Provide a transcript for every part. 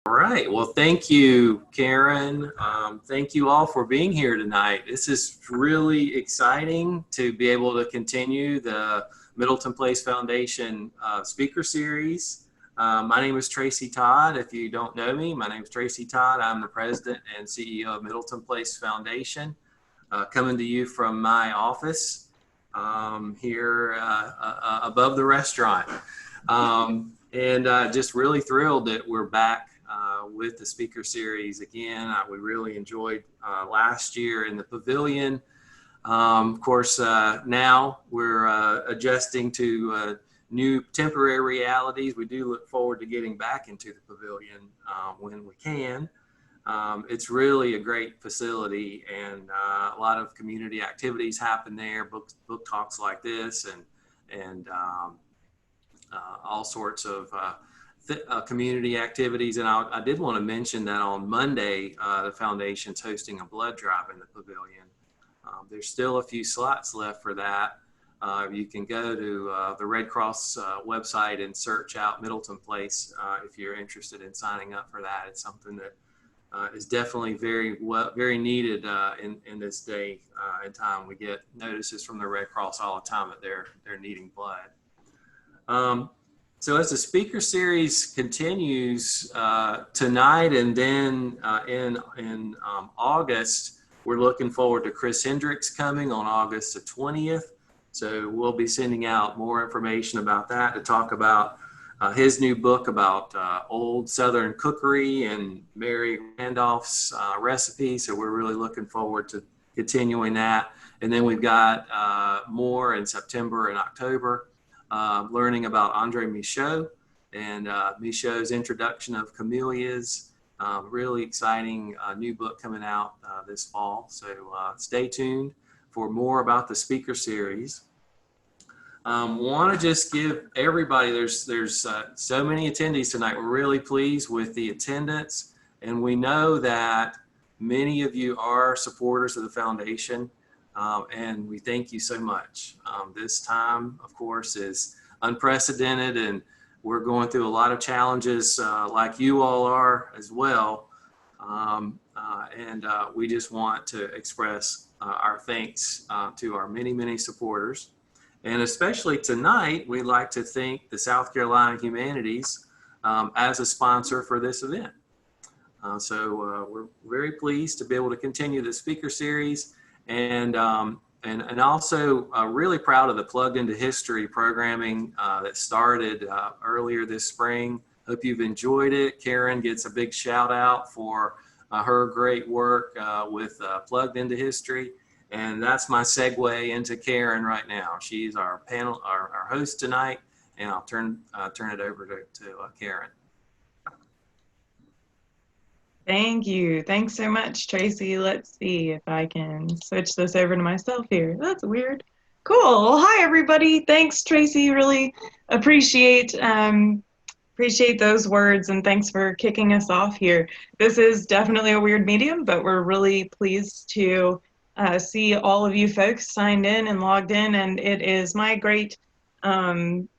All right. Well, thank you, Karen. Thank you all for being here tonight. This is really exciting to be able to continue the Middleton Place Foundation speaker series. My name is Tracy Todd. If you don't know me, my name is Tracy Todd. I'm the president and CEO of Middleton Place Foundation, coming to you from my office here above the restaurant. And just really thrilled that we're back with the speaker series again. We really enjoyed last year in the pavilion. Of course, now we're adjusting to new temporary realities. We do look forward to getting back into the pavilion when we can. It's really a great facility, and a lot of community activities happen there, book talks like this, and all sorts of community activities. And I did want to mention that on Monday, the foundation's hosting a blood drive in the pavilion. There's still a few slots left for that. You can go to the Red Cross website and search out Middleton Place if you're interested in signing up for that. It's something that is definitely very needed in this day and time. We get notices from the Red Cross all the time that they're needing blood. So as the speaker series continues tonight, and then in August, we're looking forward to Chris Hendricks coming on August the 20th. So we'll be sending out more information about that to talk about his new book about old Southern cookery and Mary Randolph's recipes. So we're really looking forward to continuing that. And then we've got more in September and October. Learning about Andre Michaud and Michaud's introduction of camellias. Really exciting new book coming out this fall. So stay tuned for more about the speaker series. Want to just give everybody, there's so many attendees tonight. We're really pleased with the attendance, and we know that many of you are supporters of the foundation. And we thank you so much. This time, of course, is unprecedented, and we're going through a lot of challenges like you all are as well. And we just want to express our thanks to our many, many supporters. And especially tonight, we'd like to thank the South Carolina Humanities as a sponsor for this event. So we're very pleased to be able to continue the speaker series. And also really proud of the Plugged into History programming that started earlier this spring. Hope you've enjoyed it. Karen gets a big shout out for her great work with Plugged into History. And that's my segue into Karen right now. She's our host tonight, and I'll turn it over to Karen. Thank you. Thanks so much, Tracy. Let's see if I can switch this over to myself here. That's weird. Cool. Well, hi, everybody. Thanks, Tracy. Really appreciate those words, and thanks for kicking us off here. This is definitely a weird medium, but we're really pleased to see all of you folks signed in and logged in, and it is my great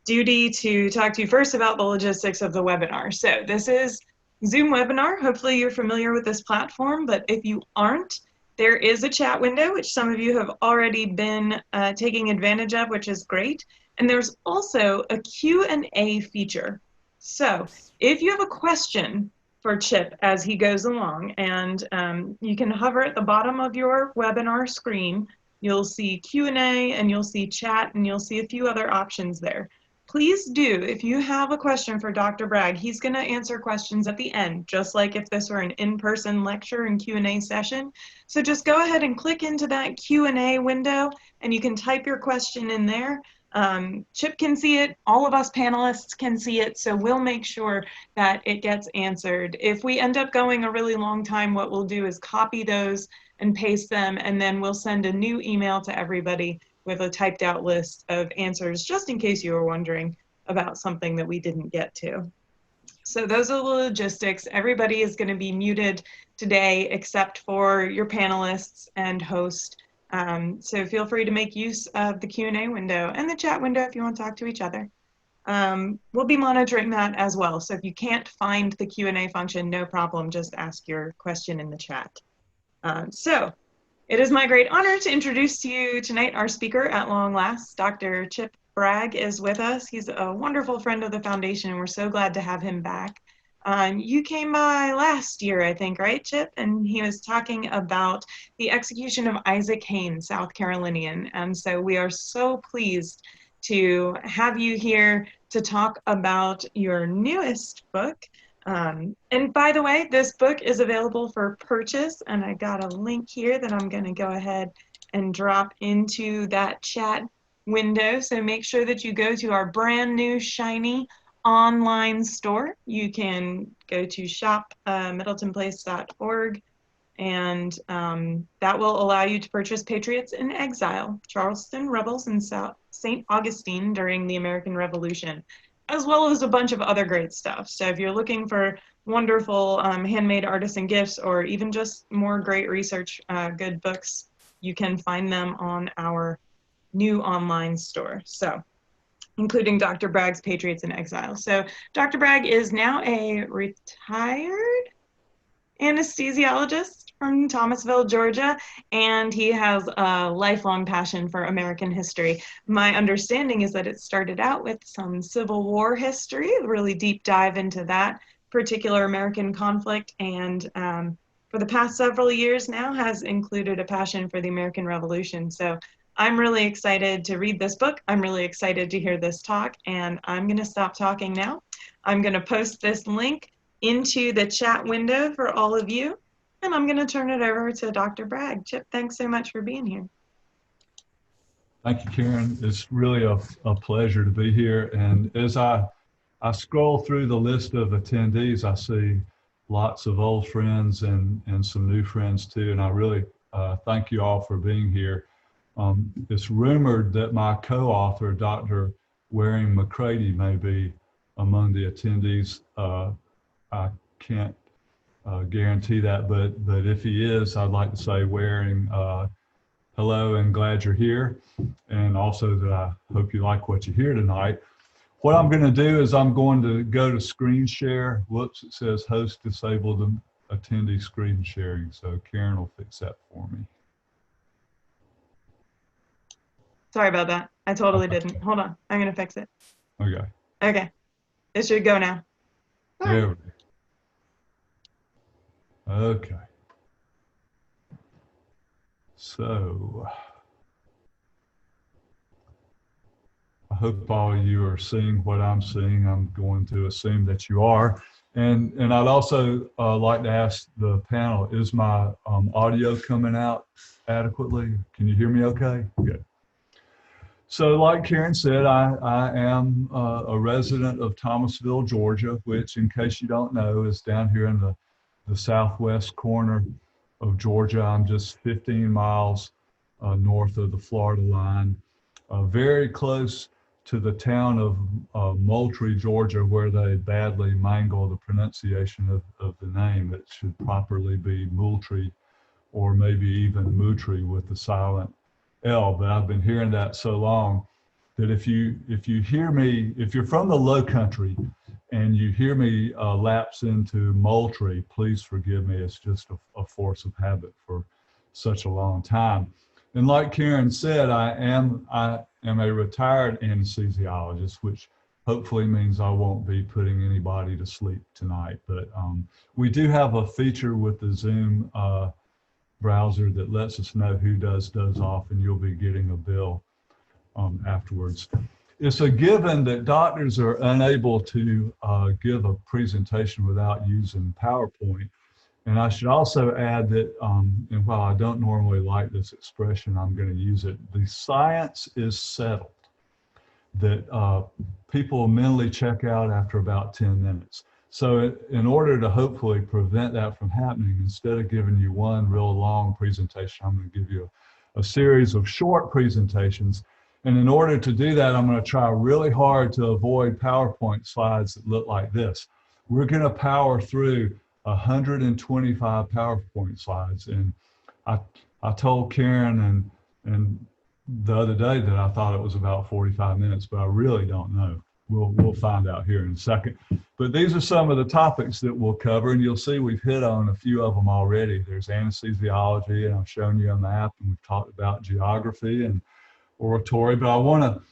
duty to talk to you first about the logistics of the webinar. So this is Zoom webinar. Hopefully you're familiar with this platform, but if you aren't, there is a chat window, which some of you have already been taking advantage of, which is great. And there's also a Q&A feature. So if you have a question for Chip as he goes along, and you can hover at the bottom of your webinar screen, you'll see Q&A and you'll see chat and you'll see a few other options there. Please do, if you have a question for Dr. Bragg, he's going to answer questions at the end, just like if this were an in-person lecture and Q&A session. So just go ahead and click into that Q&A window, and you can type your question in there. Chip can see it, all of us panelists can see it, so we'll make sure that it gets answered. If we end up going a really long time, what we'll do is copy those and paste them, and then we'll send a new email to everybody with a typed out list of answers, just in case you were wondering about something that we didn't get to. So those are the logistics. Everybody is going to be muted today except for your panelists and host. So feel free to make use of the Q&A window and the chat window if you want to talk to each other. we'll be monitoring that as well. So if you can't find the Q&A function, no problem, just ask your question in the chat. So it is my great honor to introduce to you tonight our speaker at long last. Dr. Chip Bragg is with us. He's a wonderful friend of the foundation, and we're so glad to have him back. You came by last year, I think, right, Chip? And he was talking about the execution of Isaac Haynes, South Carolinian. And so we are so pleased to have you here to talk about your newest book. And by the way, this book is available for purchase, and I got a link here that I'm going to go ahead and drop into that chat window. So make sure that you go to our brand new shiny online store. You can go to shop.middletonplace.org, and that will allow you to purchase Patriots in Exile, Charleston Rebels in St. Augustine during the American Revolution, as well as a bunch of other great stuff. So if you're looking for wonderful handmade artisan gifts, or even just more great research, good books, you can find them on our new online store. So, including Dr. Bragg's Patriots in Exile. So Dr. Bragg is now a retired anesthesiologist from Thomasville, Georgia, and he has a lifelong passion for American history. My understanding is that it started out with some Civil War history, a really deep dive into that particular American conflict, and for the past several years now has included a passion for the American Revolution. So I'm really excited to read this book. I'm really excited to hear this talk, and I'm going to stop talking now. I'm going to post this link into the chat window for all of you, and I'm going to turn it over to Dr. Bragg. Chip, thanks so much for being here. Thank you, Karen. It's really a pleasure to be here. And as I scroll through the list of attendees, I see lots of old friends and some new friends too. And I really thank you all for being here. It's rumored that my co-author, Dr. Waring Mccrady, may be among the attendees. I can't guarantee that, but if he is, I'd like to say, Waring, hello and glad you're here. And also that I hope you like what you hear tonight. What I'm going to do is I'm going to go to screen share. Whoops, it says host disabled attendee screen sharing. So Karen will fix that for me. Sorry about that. I totally didn't. Hold on. I'm going to fix it. Okay. Okay. It should go now. There we go. Okay. So I hope all of you are seeing what I'm seeing. I'm going to assume that you are. And I'd also like to ask the panel, is my audio coming out adequately? Can you hear me okay? Good. So like Karen said, I am a resident of Thomasville, Georgia, which, in case you don't know, is down here in the southwest corner of Georgia. I'm just 15 miles north of the Florida line, very close to the town of Moultrie, Georgia, where they badly mangle the pronunciation of the name. It should properly be Moultrie, or maybe even Moultrie with the silent L, but I've been hearing that so long that if you hear me, if you're from the low country and you hear me lapse into Moultrie, please forgive me. It's just a force of habit for such a long time. And like Karen said, I am a retired anesthesiologist, which hopefully means I won't be putting anybody to sleep tonight. But we do have a feature with the Zoom browser that lets us know who does off, and you'll be getting a bill afterwards. It's a given that doctors are unable to give a presentation without using PowerPoint. And I should also add that, and while I don't normally like this expression, I'm going to use it. The science is settled that people mentally check out after about 10 minutes. So in order to hopefully prevent that from happening, instead of giving you one real long presentation, I'm going to give you a series of short presentations. And in order to do that, I'm going to try really hard to avoid PowerPoint slides that look like this. We're going to power through 125 PowerPoint slides. And I told Karen and the other day that I thought it was about 45 minutes, but I really don't know. We'll find out here in a second. But these are some of the topics that we'll cover, and you'll see we've hit on a few of them already. There's anesthesiology, and I've shown you a map, and we've talked about geography and oratory. But I want to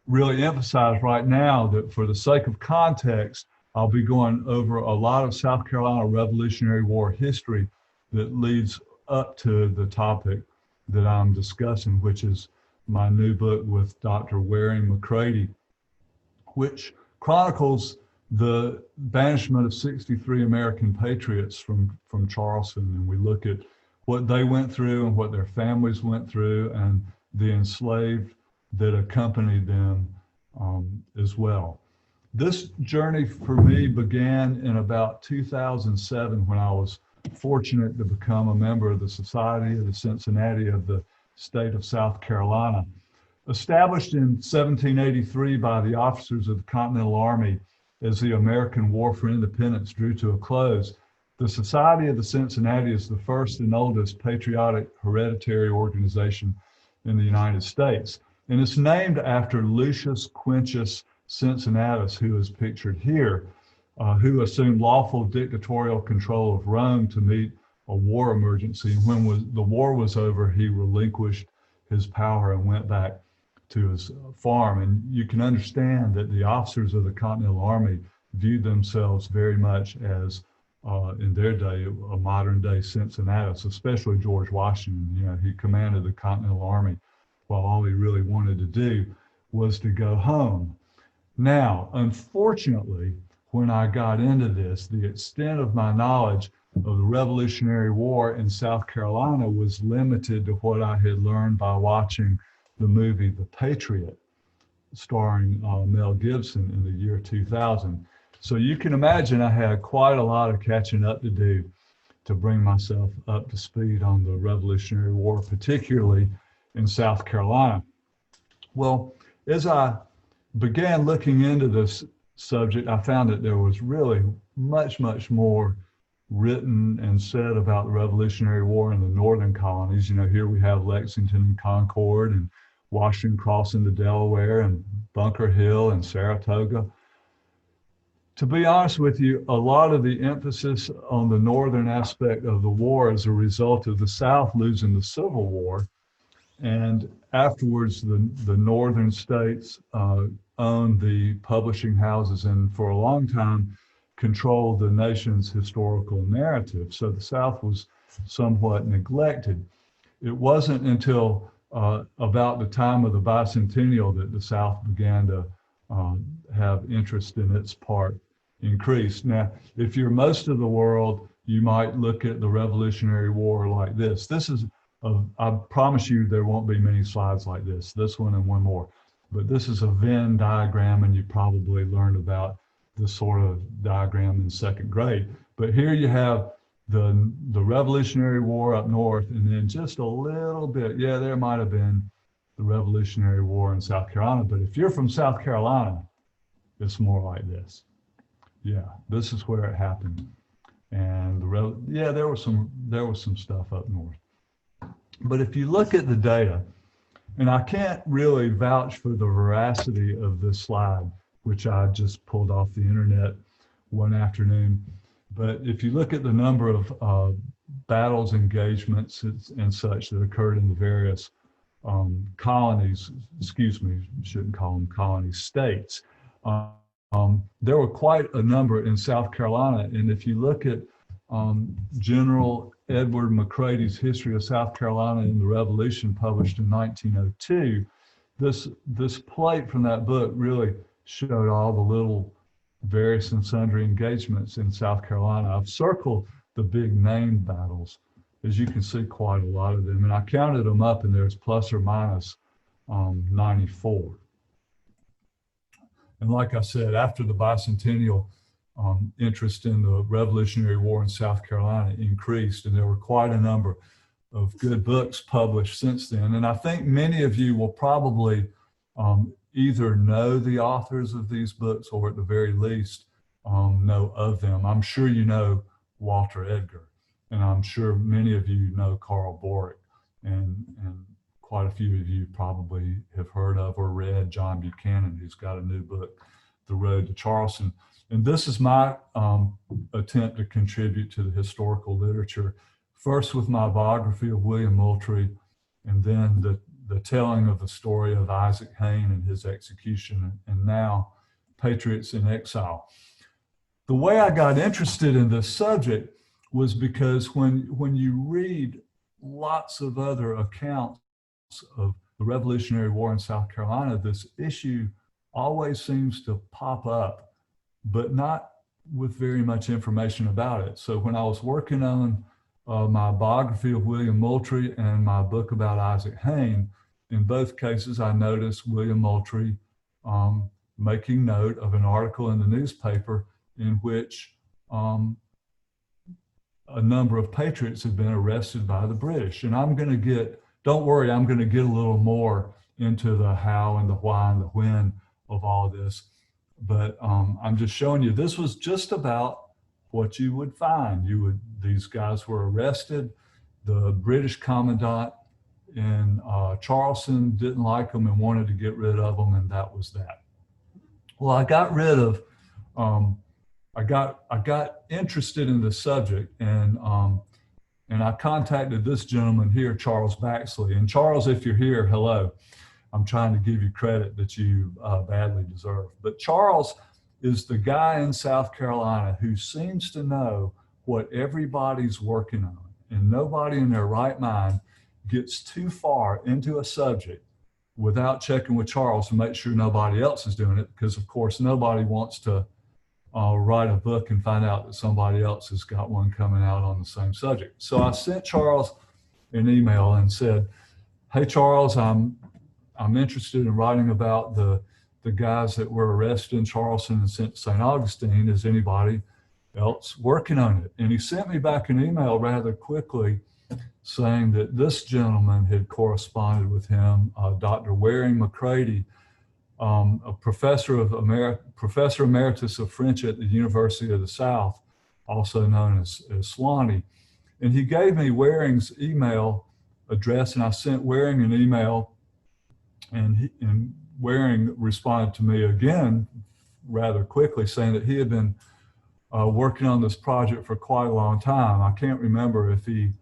really emphasize right now that for the sake of context, I'll be going over a lot of South Carolina Revolutionary War history that leads up to the topic that I'm discussing, which is my new book with Dr. Waring Mccrady, which chronicles the banishment of 63 American patriots from Charleston. And we look at what they went through and what their families went through and the enslaved that accompanied them as well. This journey for me began in about 2007 when I was fortunate to become a member of the Society of the Cincinnati of the state of South Carolina. Established in 1783 by the officers of the Continental Army as the American War for Independence drew to a close, the Society of the Cincinnati is the first and oldest patriotic hereditary organization in the United States. And it's named after Lucius Quintus Cincinnatus, who is pictured here, who assumed lawful dictatorial control of Rome to meet a war emergency. And when the war was over, he relinquished his power and went back to his farm. And you can understand that the officers of the Continental Army viewed themselves very much as, in their day, a modern day Cincinnatus, especially George Washington. You know, he commanded the Continental Army while all he really wanted to do was to go home. Now, unfortunately, when I got into this, the extent of my knowledge of the Revolutionary War in South Carolina was limited to what I had learned by watching the movie The Patriot, starring Mel Gibson in the year 2000. So you can imagine I had quite a lot of catching up to do to bring myself up to speed on the Revolutionary War, particularly in South Carolina. Well, as I began looking into this subject, I found that there was really much more written and said about the Revolutionary War in the northern colonies. You know, here we have Lexington and Concord and Washington crossing the Delaware and Bunker Hill and Saratoga. To be honest with you, a lot of the emphasis on the northern aspect of the war is a result of the South losing the Civil War. And afterwards, the northern states owned the publishing houses and for a long time controlled the nation's historical narrative. So the South was somewhat neglected. It wasn't until about the time of the bicentennial that the South began to have interest in its part increased. Now, if you're most of the world, you might look at the Revolutionary War like this. This is, I promise you there won't be many slides like this one and one more. But this is a Venn diagram, and you probably learned about this sort of diagram in second grade. But here you have the Revolutionary War up north, and then just a little bit, yeah, there might have been the Revolutionary War in South Carolina, but if you're from South Carolina, it's more like this. Yeah, this is where it happened. And there was some stuff up north. But if you look at the data, and I can't really vouch for the veracity of this slide, which I just pulled off the internet one afternoon. But if you look at the number of battles, engagements, and such that occurred in the various colonies, excuse me, shouldn't call them colonies, states, there were quite a number in South Carolina. And if you look at General Edward Mccrady's History of South Carolina in the Revolution, published in 1902, this plate from that book really showed all the little various and sundry engagements in South Carolina. I've circled the big named battles. As you can see, quite a lot of them. And I counted them up, and there's plus or minus 94. And like I said, after the bicentennial, interest in the Revolutionary War in South Carolina increased, and there were quite a number of good books published since then. And I think many of you will probably either know the authors of these books, or at the very least know of them. I'm sure you know Walter Edgar, and I'm sure many of you know Carl Borick, and quite a few of you probably have heard of or read John Buchanan, who's got a new book the road to Charleston. And this is my attempt to contribute to the historical literature, first with my biography of William Moultrie, and then the telling of the story of Isaac Hayne and his execution, and now Patriots in Exile. The way I got interested in this subject was because when you read lots of other accounts of the Revolutionary War in South Carolina, this issue always seems to pop up, but not with very much information about it. So when I was working on my biography of William Moultrie and my book about Isaac Hayne, in both cases I noticed William Moultrie making note of an article in the newspaper in which a number of patriots had been arrested by the British. And I'm going to get, don't worry, I'm going to get a little more into the how and the why and the when of all this. But I'm just showing you, this was just about what you would find. These guys were arrested. The British Commandant in Charleston didn't like them and wanted to get rid of them, and that was that. Well, I got rid of, I got interested in the subject, and I contacted this gentleman here, Charles Baxley. And Charles, if you're here, hello. I'm trying to give you credit that you badly deserve. But Charles is the guy in South Carolina who seems to know what everybody's working on. And nobody in their right mind gets too far into a subject without checking with Charles to make sure nobody else is doing it, because of course nobody wants to write a book and find out that somebody else has got one coming out on the same subject. So I sent Charles an email and said, hey Charles, I'm interested in writing about the guys that were arrested in Charleston and sent to St. Augustine. Is anybody else working on it? And he sent me back an email rather quickly saying that this gentleman had corresponded with him, Dr. Waring Mccrady, a professor emeritus of French at the University of the South, also known as Swanee. And he gave me Waring's email address, and I sent Waring an email, and Waring responded to me again rather quickly saying that he had been working on this project for quite a long time. I can't remember if he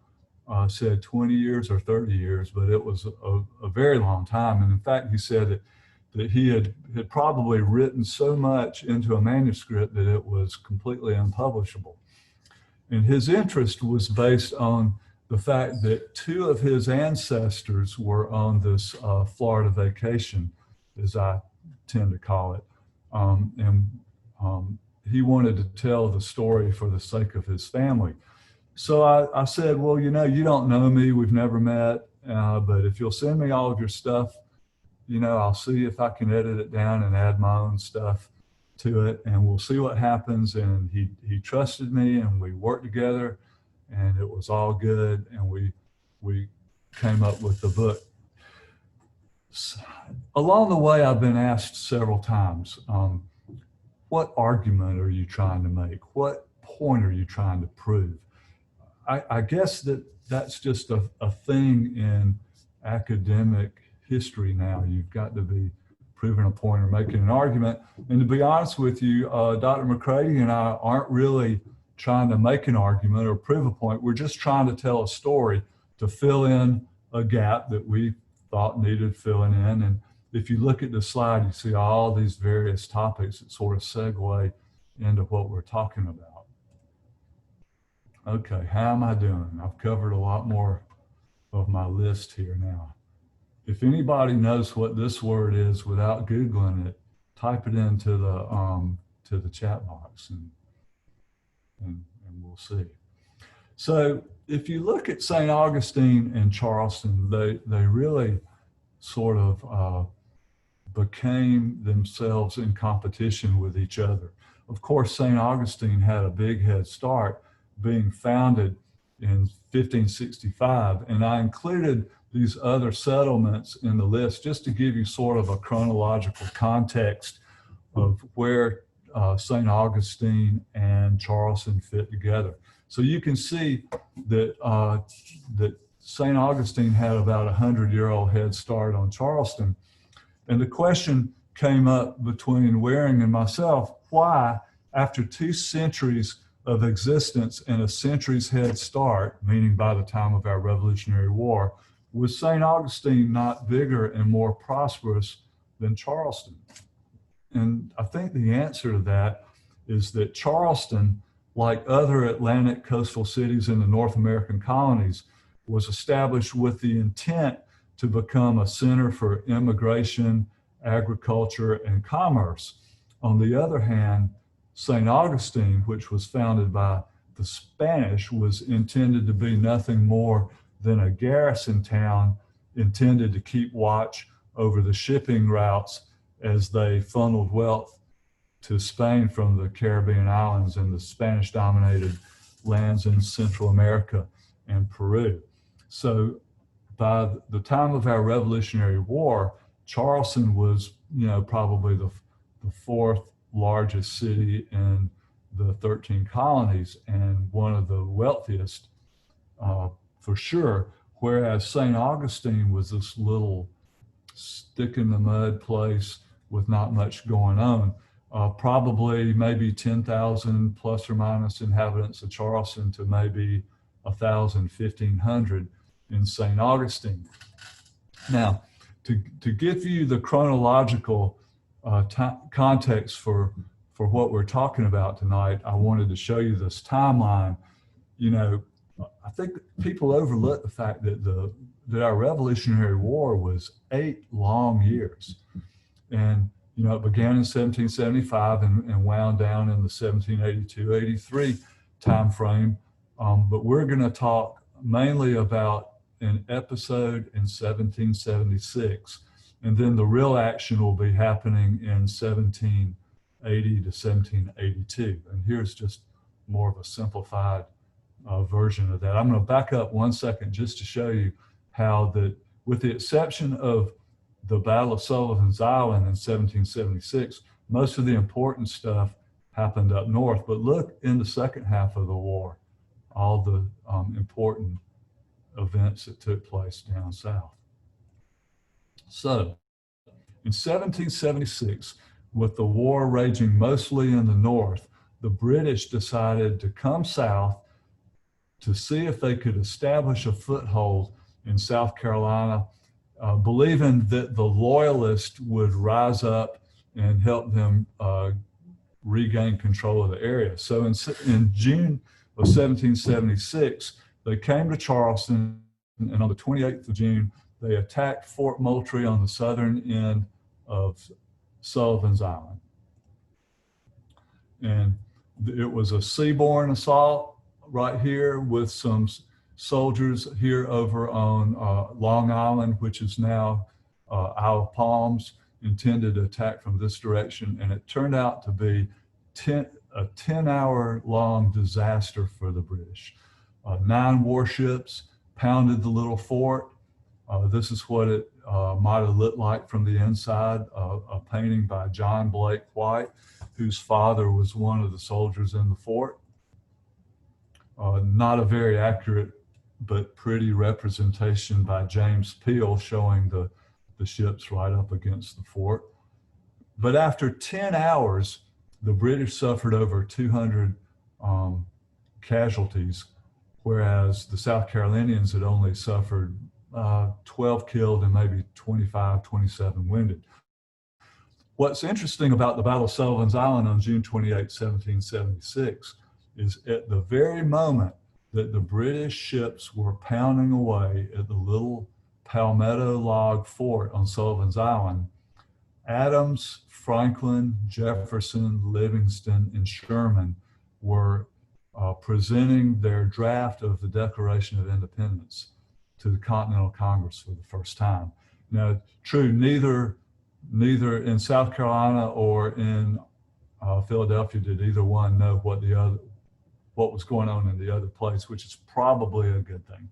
said 20 years or 30 years, but it was a very long time. And in fact, he said that he had probably written so much into a manuscript that it was completely unpublishable. And his interest was based on the fact that two of his ancestors were on this Florida vacation, as I tend to call it. He wanted to tell the story for the sake of his family. So I said, well, you know, you don't know me, we've never met, but if you'll send me all of your stuff, you know, I'll see if I can edit it down and add my own stuff to it, and we'll see what happens. And he trusted me, and we worked together, and it was all good, and we came up with the book. Along the way, I've been asked several times, what argument are you trying to make? What point are you trying to prove? I guess that's just a thing in academic history now. You've got to be proving a point or making an argument. And to be honest with you, Dr. Mccrady and I aren't really trying to make an argument or prove a point. We're just trying to tell a story to fill in a gap that we thought needed filling in. And if you look at the slide, you see all these various topics that sort of segue into what we're talking about. Okay, how am I doing? I've covered a lot more of my list here now. If anybody knows what this word is without Googling it, type it into the chat box and we'll see. So if you look at St. Augustine and Charleston, they really sort of became themselves in competition with each other. Of course, St. Augustine had a big head start, being founded in 1565, and I included these other settlements in the list just to give you sort of a chronological context of where St. Augustine and Charleston fit together. So you can see that that St. Augustine had about a 100-year-old head start on Charleston. And the question came up between Waring and myself, why, after 2 centuries of existence and a century's head start, meaning by the time of our Revolutionary War, was St. Augustine not bigger and more prosperous than Charleston? And I think the answer to that is that Charleston, like other Atlantic coastal cities in the North American colonies, was established with the intent to become a center for immigration, agriculture, and commerce. On the other hand, St. Augustine, which was founded by the Spanish, was intended to be nothing more than a garrison town intended to keep watch over the shipping routes as they funneled wealth to Spain from the Caribbean islands and the Spanish-dominated lands in Central America and Peru. So by the time of our Revolutionary War, Charleston was, probably the 4th largest city in the 13 colonies and one of the wealthiest for sure, whereas St. Augustine was this little stick in the mud place with not much going on. Probably maybe 10,000 plus or minus inhabitants of Charleston to maybe 1,000, 1,500 in St. Augustine. Now, to give you the chronological context for what we're talking about tonight, I wanted to show you this timeline. I think people overlook the fact that our Revolutionary War was 8 long years. And it began in 1775 and wound down in the 1782-83 time frame. But we're going to talk mainly about an episode in 1776. And then the real action will be happening in 1780 to 1782. And here's just more of a simplified version of that. I'm going to back up 1 second just to show you how that, with the exception of the Battle of Sullivan's Island in 1776, most of the important stuff happened up north. But look in the second half of the war, all the important events that took place down south. So in 1776, with the war raging mostly in the north, the British decided to come south to see if they could establish a foothold in South Carolina, believing that the Loyalists would rise up and help them regain control of the area. So in June of 1776, they came to Charleston, and on the 28th of June, they attacked Fort Moultrie on the southern end of Sullivan's Island. And it was a seaborne assault right here with some soldiers here over on Long Island, which is now Isle of Palms, intended to attack from this direction. And it turned out to be a 10-hour-long disaster for the British. 9 warships pounded the little fort. This is what it might have looked like from the inside, a painting by John Blake White, whose father was one of the soldiers in the fort. Not a very accurate but pretty representation by James Peale showing the ships right up against the fort. But after 10 hours, the British suffered over 200 casualties, whereas the South Carolinians had only suffered 12 killed and maybe 25, 27 wounded. What's interesting about the Battle of Sullivan's Island on June 28, 1776, is at the very moment that the British ships were pounding away at the little palmetto log fort on Sullivan's Island, Adams, Franklin, Jefferson, Livingston, and Sherman were presenting their draft of the Declaration of Independence to the Continental Congress for the first time. Now, true, neither in South Carolina or in Philadelphia did either one know what was going on in the other place, which is probably a good thing.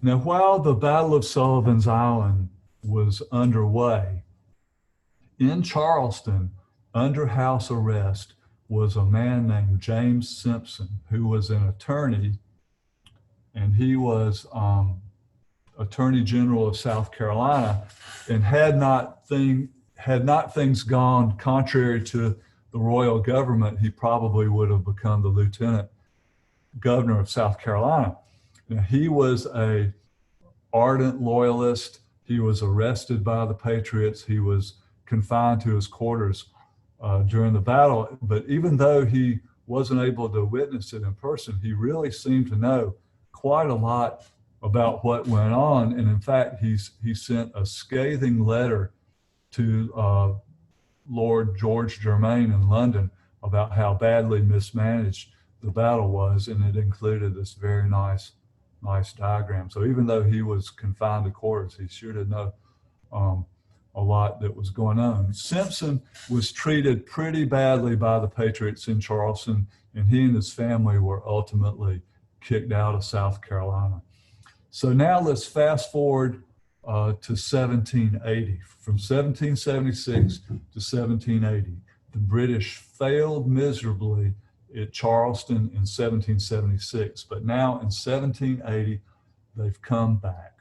Now, while the Battle of Sullivan's Island was underway, in Charleston, under house arrest, was a man named James Simpson, who was an attorney, and he was Attorney General of South Carolina, and had not things gone contrary to the royal government, he probably would have become the Lieutenant Governor of South Carolina. Now, he was a ardent loyalist. He was arrested by the Patriots. He was confined to his quarters during the battle. But even though he wasn't able to witness it in person, he really seemed to know quite a lot about what went on. And in fact, he sent a scathing letter to Lord George Germain in London about how badly mismanaged the battle was, and it included this very nice diagram. So even though he was confined to quarters, he sure did know a lot that was going on. Simpson was treated pretty badly by the Patriots in Charleston, and he and his family were ultimately kicked out of South Carolina. So now let's fast forward to 1780. From 1776 to 1780, the British failed miserably at Charleston in 1776, but now in 1780, they've come back.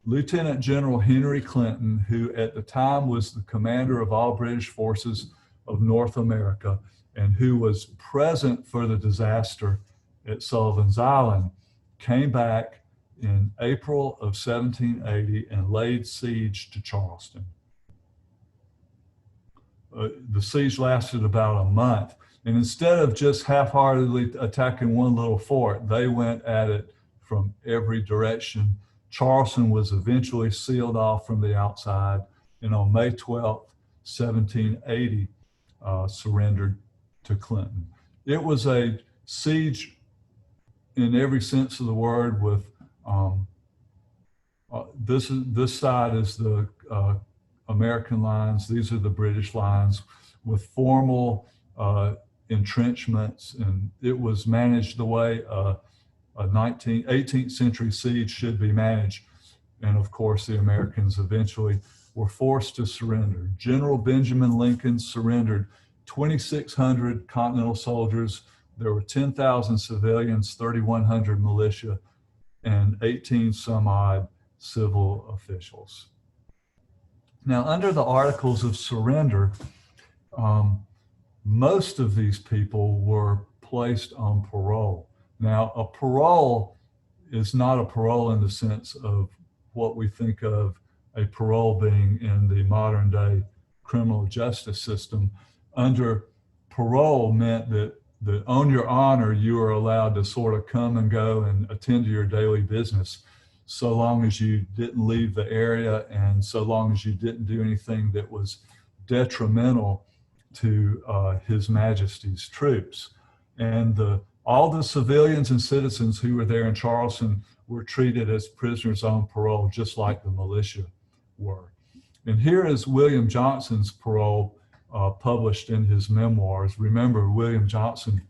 Lieutenant General Henry Clinton, who at the time was the commander of all British forces of North America and who was present for the disaster at Sullivan's Island, came back in April of 1780 and laid siege to Charleston. The siege lasted about a month. And instead of just half-heartedly attacking one little fort, they went at it from every direction. Charleston was eventually sealed off from the outside, and on May 12th, 1780, surrendered to Clinton. It was a siege in every sense of the word. With this side is the American lines; these are the British lines, with formal entrenchments, and it was managed the way a 18th century siege should be managed. And of course, the Americans eventually were forced to surrender. General Benjamin Lincoln surrendered 2,600 Continental soldiers. There were 10,000 civilians, 3,100 militia, and 18 some odd civil officials. Now, under the Articles of Surrender, most of these people were placed on parole. Now, a parole is not a parole in the sense of what we think of a parole being in the modern day criminal justice system. Under parole meant that on your honor, you are allowed to sort of come and go and attend to your daily business, so long as you didn't leave the area and so long as you didn't do anything that was detrimental to His Majesty's troops. And all the civilians and citizens who were there in Charleston were treated as prisoners on parole, just like the militia were. And here is William Johnson's parole published in his memoirs. Remember, William Johnson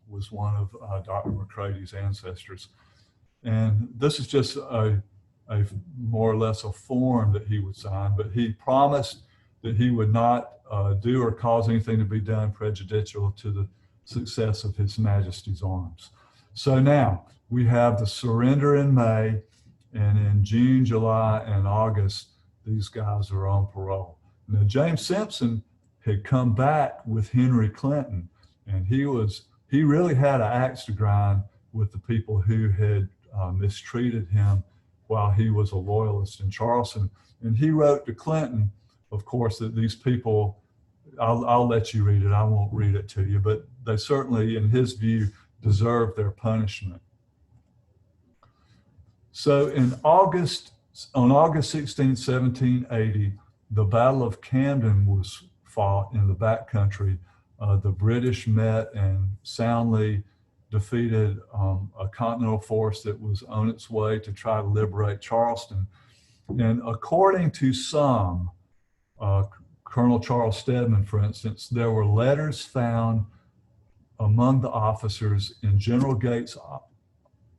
was one of Dr. Mccrady's ancestors. And this is just a more or less a form that he would sign, but he promised that he would not do or cause anything to be done prejudicial to the success of His Majesty's arms. So now we have the surrender in May, and in June, July, and August, these guys are on parole. Now, James Simpson had come back with Henry Clinton, and he really had an axe to grind with the people who had mistreated him while he was a loyalist in Charleston. And he wrote to Clinton, of course, that these people, I'll let you read it, I won't read it to you, but they certainly, in his view, deserved their punishment. So on August 16, 1780, the Battle of Camden was fought in the backcountry. The British met and soundly defeated a continental force that was on its way to try to liberate Charleston. And according to some, Colonel Charles Stedman, for instance, there were letters found among the officers in General Gates'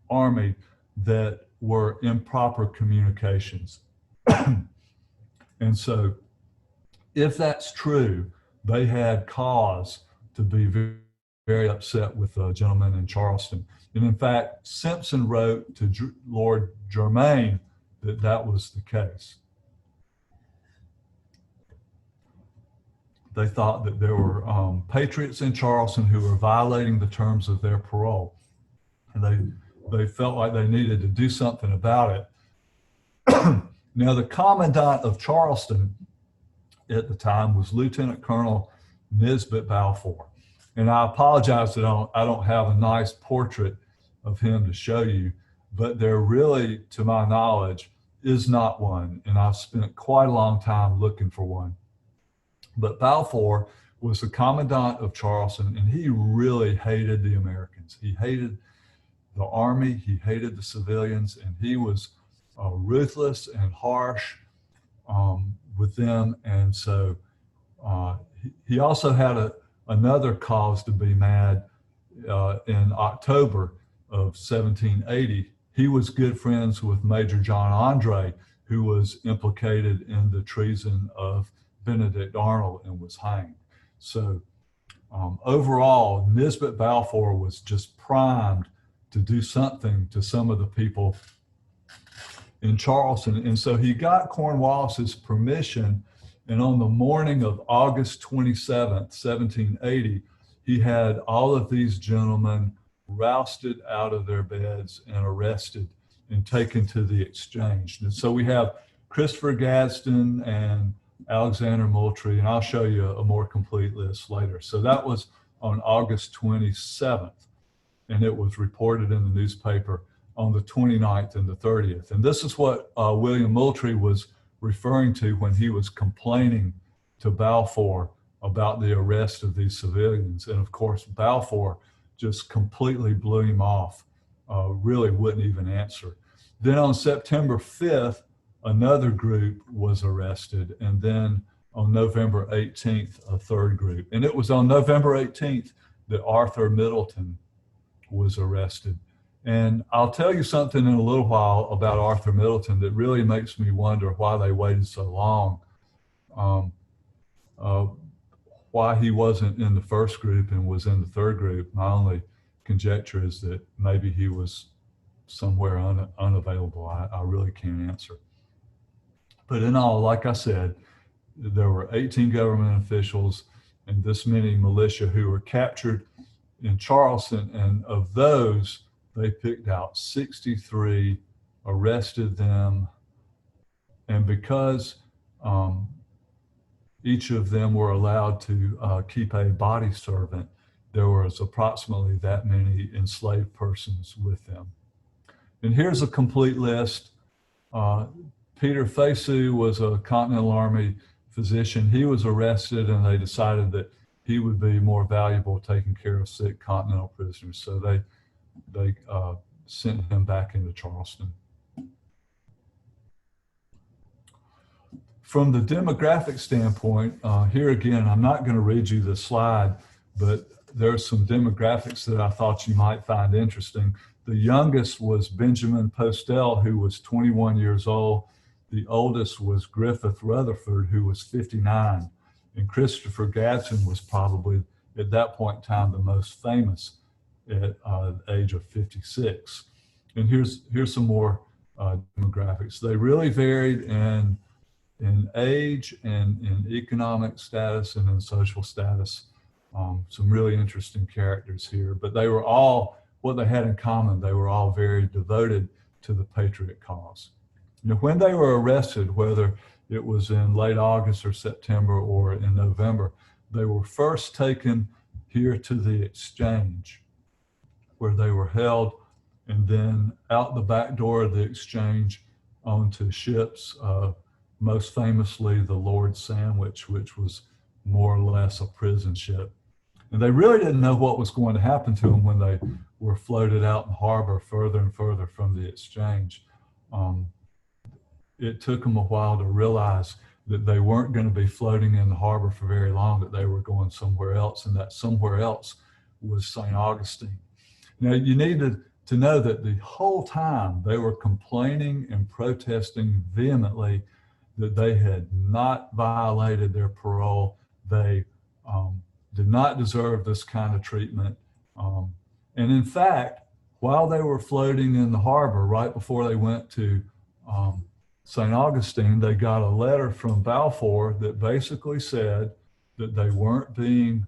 army that were improper communications. And so if that's true, they had cause to be very, very upset with the gentleman in Charleston. And in fact, Simpson wrote to Lord Germain that that was the case. They thought that there were Patriots in Charleston who were violating the terms of their parole. And they felt like they needed to do something about it. Now, the Commandant of Charleston at the time was Lieutenant Colonel Nisbet Balfour. And I apologize that I don't have a nice portrait of him to show you, but there really, to my knowledge, is not one. And I've spent quite a long time looking for one. But Balfour was the Commandant of Charleston, and he really hated the Americans. He hated the Army, he hated the civilians, and he was ruthless and harsh with them. And so he also had another cause to be mad. In October of 1780. He was good friends with Major John Andre, who was implicated in the treason of Benedict Arnold and was hanged. So overall, Nisbet Balfour was just primed to do something to some of the people in Charleston. And so he got Cornwallis's permission, and on the morning of August 27th, 1780, he had all of these gentlemen rousted out of their beds and arrested and taken to the exchange. And so we have Christopher Gaston and Alexander Moultrie, and I'll show you a more complete list later. So that was on August 27th, and it was reported in the newspaper on the 29th and the 30th. And this is what William Moultrie was referring to when he was complaining to Balfour about the arrest of these civilians. And of course, Balfour just completely blew him off, really wouldn't even answer. Then on September 5th, another group was arrested. And then on November 18th, a third group. And it was on November 18th that Arthur Middleton was arrested. And I'll tell you something in a little while about Arthur Middleton that really makes me wonder why they waited so long. Why he wasn't in the first group and was in the third group. My only conjecture is that maybe he was somewhere unavailable. I really can't answer. But in all, like I said, there were 18 government officials and this many militia who were captured in Charleston. And of those, they picked out 63, arrested them. And because each of them were allowed to keep a body servant, there was approximately that many enslaved persons with them. And here's a complete list. Peter Fasu was a Continental Army physician. He was arrested, and they decided that he would be more valuable taking care of sick Continental prisoners. So they sent him back into Charleston. From the demographic standpoint, here again, I'm not going to read you the slide, but there are some demographics that I thought you might find interesting. The youngest was Benjamin Postel, who was 21 years old. The oldest was Griffith Rutherford, who was 59. And Christopher Gaston was probably, at that point in time, the most famous at the age of 56. And here's some more demographics. They really varied in age and in economic status and in social status. Some really interesting characters here, but they were all, what they had in common, they were all very devoted to the Patriot cause. Now, when they were arrested, whether it was in late August or September or in November, they were first taken here to the exchange, where they were held, and then out the back door of the exchange onto ships, most famously the Lord Sandwich, which was more or less a prison ship. And they really didn't know what was going to happen to them when they were floated out in the harbor further and further from the exchange. It took them a while to realize that they weren't going to be floating in the harbor for very long, that they were going somewhere else, and that somewhere else was St. Augustine. Now, you need to know that the whole time they were complaining and protesting vehemently that they had not violated their parole. They did not deserve this kind of treatment. And in fact, while they were floating in the harbor, right before they went to St. Augustine, they got a letter from Balfour that basically said that they weren't being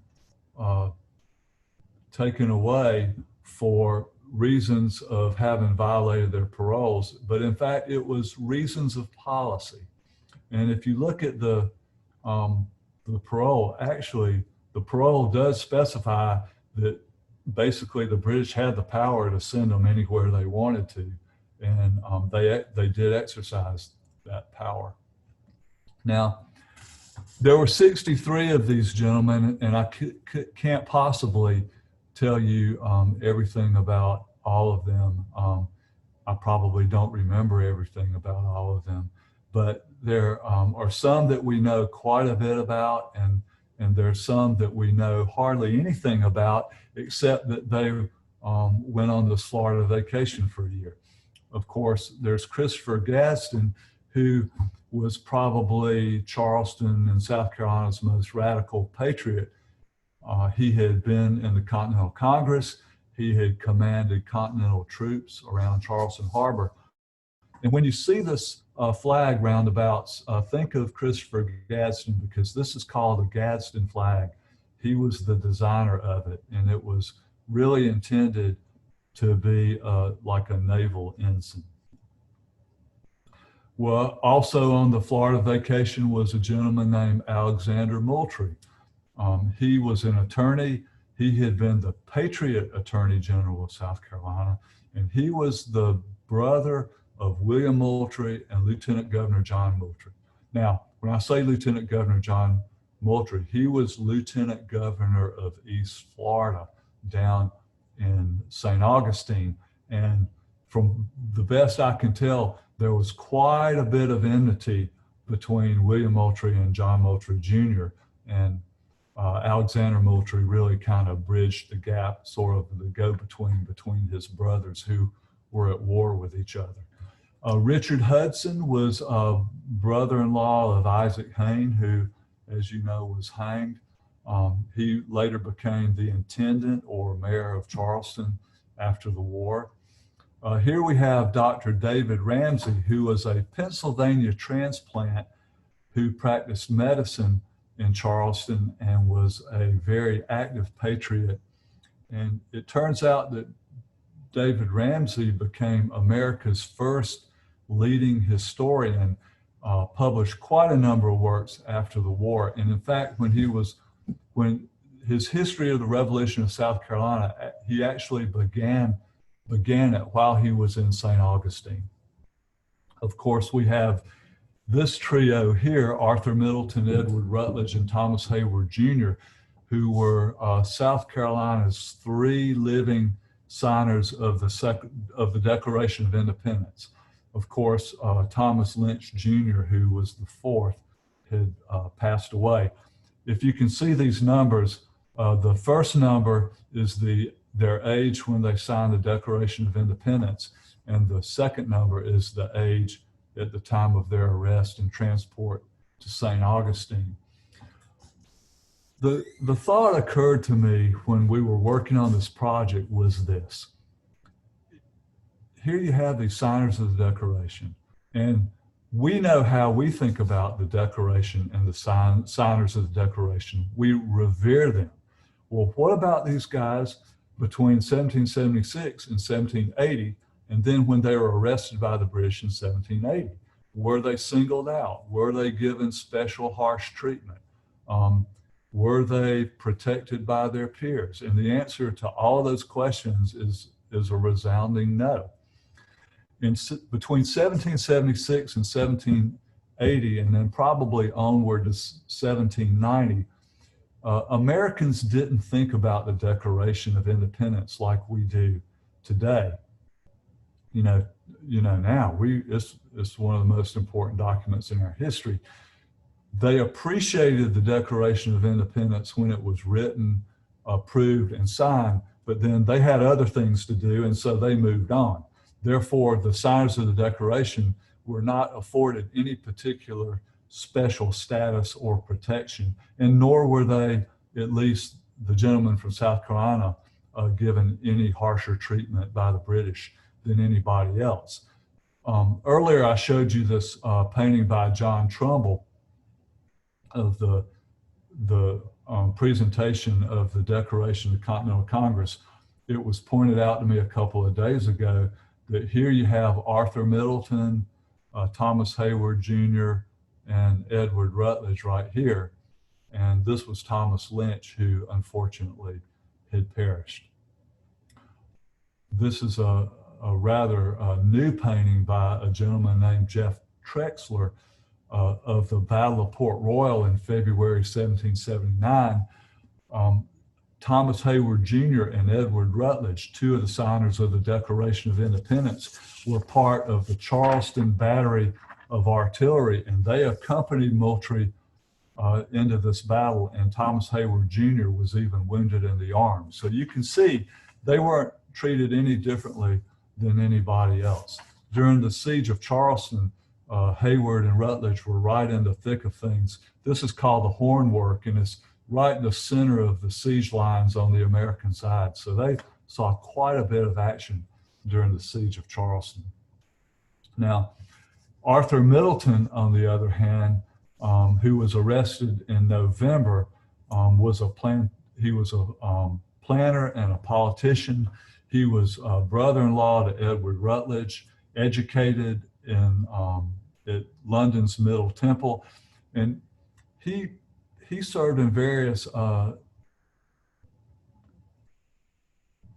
taken away for reasons of having violated their paroles, but in fact, it was reasons of policy. And if you look at the parole, actually, the parole does specify that basically the British had the power to send them anywhere they wanted to, and they did exercise that power. Now, there were 63 of these gentlemen, and I can't possibly tell you everything about all of them. I probably don't remember everything about all of them, but there are some that we know quite a bit about, and there's some that we know hardly anything about, except that they went on this Florida vacation for a year. Of course, there's Christopher Gaston, who was probably Charleston and South Carolina's most radical patriot. He had been in the Continental Congress. He had commanded Continental troops around Charleston Harbor. And when you see this flag roundabouts, think of Christopher Gaston, because this is called a Gadsden flag. He was the designer of it, and it was really intended to be like a naval ensign. Well, also on the Florida vacation was a gentleman named Alexander Moultrie. He was an attorney. He had been the Patriot Attorney General of South Carolina, and he was the brother of William Moultrie and Lieutenant Governor John Moultrie. Now, when I say Lieutenant Governor John Moultrie, he was Lieutenant Governor of East Florida down in St. Augustine. And from the best I can tell, there was quite a bit of enmity between William Moultrie and John Moultrie Jr. And Alexander Moultrie really kind of bridged the gap, sort of the go-between between his brothers who were at war with each other. Richard Hudson was a brother-in-law of Isaac Hayne, who, as you know, was hanged. He later became the intendant or mayor of Charleston after the war. Here we have Dr. David Ramsey, who was a Pennsylvania transplant who practiced medicine in Charleston and was a very active patriot. And it turns out that David Ramsey became America's first leading historian, published quite a number of works after the war. And in fact, when his history of the Revolution of South Carolina, he actually began it while he was in St. Augustine. Of course, we have this trio here, Arthur Middleton, Edward Rutledge, and Thomas Hayward Jr., who were South Carolina's 3 living signers of the Declaration of Independence. Of course, Thomas Lynch Jr., who was the 4th, had passed away. If you can see these numbers, the first number is their age when they signed the Declaration of Independence, and the second number is the age at the time of their arrest and transport to St. Augustine. The thought occurred to me when we were working on this project was this. Here you have these signers of the Declaration, and we know how we think about the Declaration and the signers of the Declaration. We revere them. Well, what about these guys between 1776 and 1780, and then when they were arrested by the British in 1780? Were they singled out? Were they given special harsh treatment? Were they protected by their peers? And the answer to all of those questions is a resounding no. Between 1776 and 1780, and then probably onward to 1790, Americans didn't think about the Declaration of Independence like we do today. Now it's one of the most important documents in our history. They appreciated the Declaration of Independence when it was written, approved, and signed, but then they had other things to do, and so they moved on. Therefore, the signers of the Declaration were not afforded any particular special status or protection, and nor were they, at least the gentlemen from South Carolina, given any harsher treatment by the British than anybody else. Earlier, I showed you this painting by John Trumbull of the presentation of the Declaration of the Continental Congress. It was pointed out to me a couple of days ago that here you have Arthur Middleton, Thomas Hayward Jr., and Edward Rutledge right here. And this was Thomas Lynch, who unfortunately had perished. This is a rather new painting by a gentleman named Jeff Trexler of the Battle of Port Royal in February 1779. Thomas Hayward Jr. and Edward Rutledge, two of the signers of the Declaration of Independence, were part of the Charleston battery of artillery, and they accompanied Moultrie into this battle, and Thomas Hayward Jr. was even wounded in the arm. So you can see they weren't treated any differently than anybody else. During the siege of Charleston, Hayward and Rutledge were right in the thick of things. This is called the horn work, and it's right in the center of the siege lines on the American side. So they saw quite a bit of action during the siege of Charleston. Now, Arthur Middleton, on the other hand, who was arrested in November, was a planner and a politician. He was brother-in-law to Edward Rutledge, educated in at London's Middle Temple, and he served in various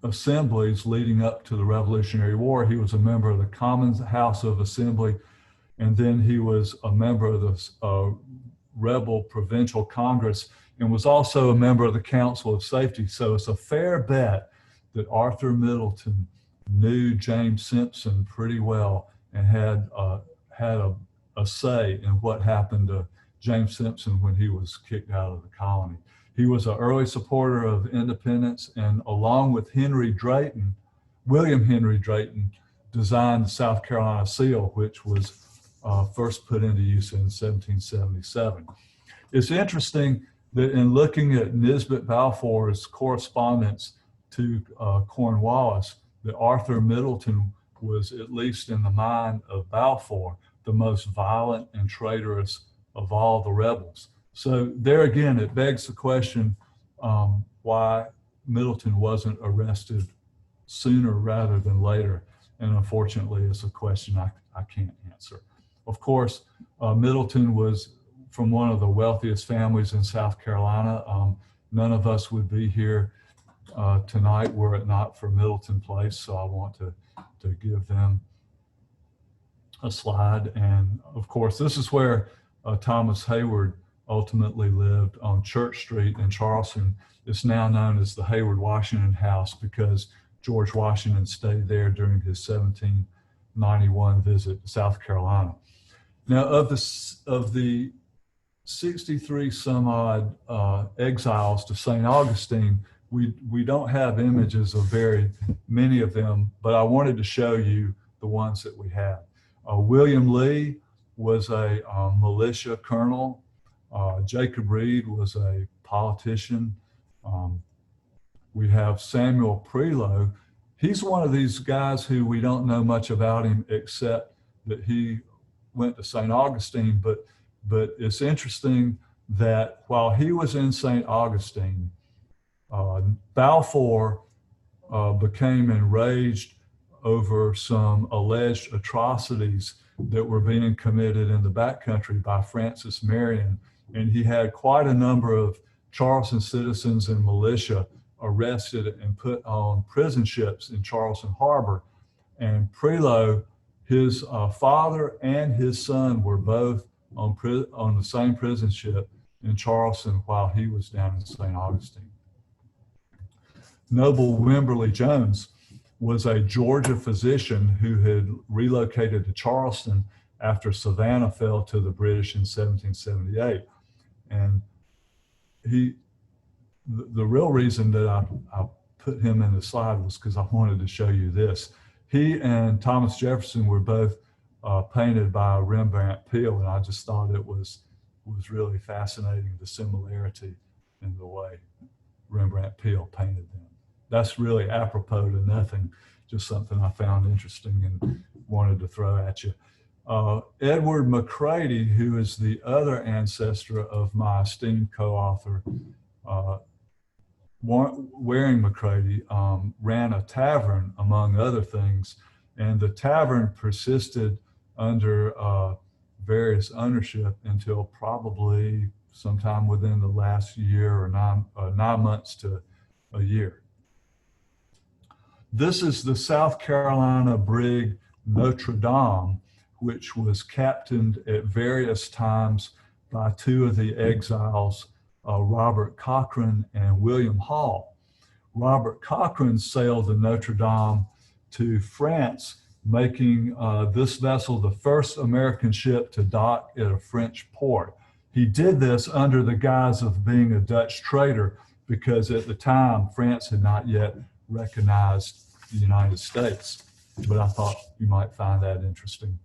assemblies leading up to the Revolutionary War. He was a member of the Commons House of Assembly, and then he was a member of the Rebel Provincial Congress, and was also a member of the Council of Safety. So it's a fair bet that Arthur Middleton knew James Simpson pretty well and had a say in what happened to James Simpson when he was kicked out of the colony. He was an early supporter of independence, and along with William Henry Drayton, designed the South Carolina seal, which was first put into use in 1777. It's interesting that in looking at Nisbet Balfour's correspondence to Cornwallis, that Arthur Middleton was, at least in the mind of Balfour, the most violent and traitorous of all the rebels. So there again, it begs the question why Middleton wasn't arrested sooner rather than later. And unfortunately, it's a question I can't answer. Of course, Middleton was from one of the wealthiest families in South Carolina. None of us would be here tonight were it not for Middleton Place. So I want to give them a slide. And of course, this is where Thomas Hayward ultimately lived, on Church Street in Charleston. It's now known as the Hayward Washington House because George Washington stayed there during his 1791 visit to South Carolina. Now, of the 63 some odd exiles to St. Augustine, we don't have images of very many of them, but I wanted to show you the ones that we have. William Lee was a militia colonel. Jacob Reed was a politician. We have Samuel Prelow. He's one of these guys who we don't know much about him except that he went to St. Augustine, but it's interesting that while he was in St. Augustine, Balfour became enraged over some alleged atrocities that were being committed in the backcountry by Francis Marion, and he had quite a number of Charleston citizens and militia arrested and put on prison ships in Charleston Harbor. And Prelow, his father and his son were both on the same prison ship in Charleston while he was down in St. Augustine. Noble Wimberley Jones was a Georgia physician who had relocated to Charleston after Savannah fell to the British in 1778. And the real reason that I put him in the slide was because I wanted to show you this. He and Thomas Jefferson were both painted by Rembrandt Peale, and I just thought it was really fascinating, the similarity in the way Rembrandt Peale painted them. that's really apropos to nothing, just something I found interesting and wanted to throw at you. Edward Mccrady, who is the other ancestor of my esteemed co-author, Waring Mccrady, ran a tavern, among other things, and the tavern persisted under various ownership until probably sometime within the last year or 9 months to a year. This is the South Carolina brig Notre, which was captained at various times by two of the exiles, Robert Cochrane and William Hall. Robert Cochrane sailed the Notre Dame to France, making this vessel the first American ship to dock at a French port. He did this under the guise of being a Dutch trader, because at the time, France had not yet recognized the United States. But I thought you might find that interesting.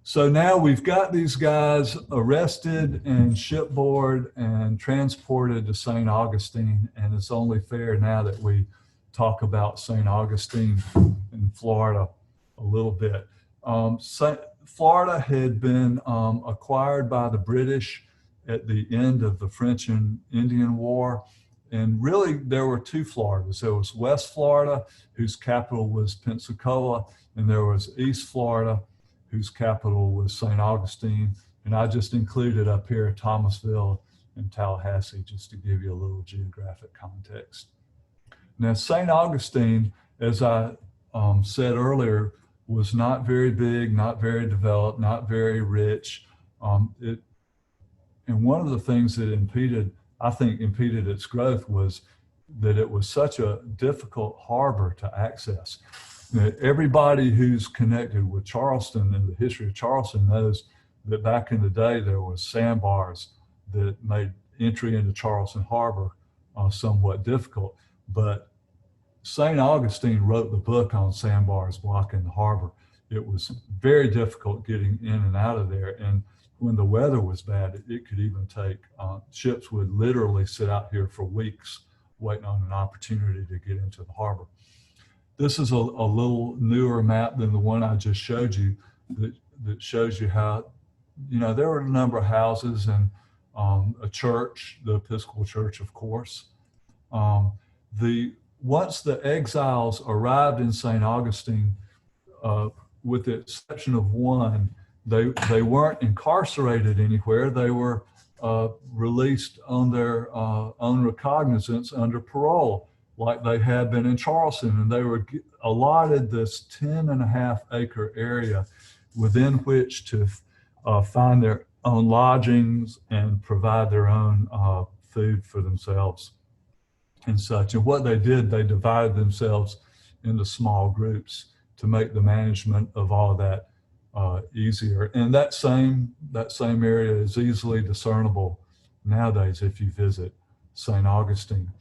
So now we've got these guys arrested and shipboard and transported to St. Augustine, and it's only fair now that we talk about St. Augustine in Florida a little bit. Florida had been acquired by the British at the end of the French and Indian War. And really, there were two Floridas. There was West Florida, whose capital was Pensacola, and there was East Florida, whose capital was St. Augustine. And I just included up here Thomasville and Tallahassee, just to give you a little geographic context. Now, St. Augustine, as I said earlier, was not very big, not very developed, not very rich. And one of the things that impeded its growth was that it was such a difficult harbor to access. Everybody who's connected with Charleston and the history of Charleston knows that back in the day there was sandbars that made entry into Charleston Harbor somewhat difficult. But St. Augustine wrote the book on sandbars blocking the harbor. It was very difficult getting in and out of there. And when the weather was bad, it could even take, ships would literally sit out here for weeks waiting on an opportunity to get into the harbor. This is a little newer map than the one I just showed you that shows you how, there were a number of houses and a church, the Episcopal Church, of course. Once the exiles arrived in St. Augustine, with the exception of one, they weren't incarcerated anywhere. They were released on their own recognizance under parole, like they had been in Charleston. And they were allotted this 10.5-acre area within which to find their own lodgings and provide their own food for themselves and such. And what they did, they divided themselves into small groups to make the management of all of that easier. And that same area is easily discernible nowadays if you visit St. Augustine.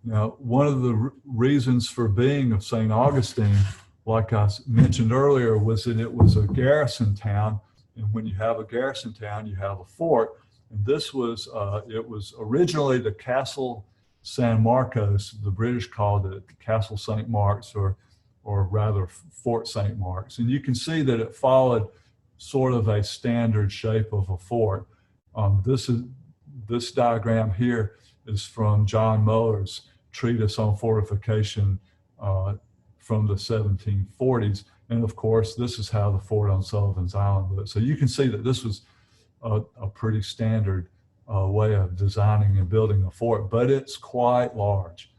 Now, one of the reasons for being of St. Augustine, like I mentioned earlier, was that it was a garrison town. And when you have a garrison town, you have a fort. And this was, it was originally the Castle San Marcos. The British called it Castle St. Mark's, or rather Fort St. Mark's. And you can see that it followed sort of a standard shape of a fort. This diagram here is from John Muller's treatise on fortification from the 1740s. And of course, this is how the fort on Sullivan's Island looked. So you can see that this was a pretty standard way of designing and building a fort, but it's quite large.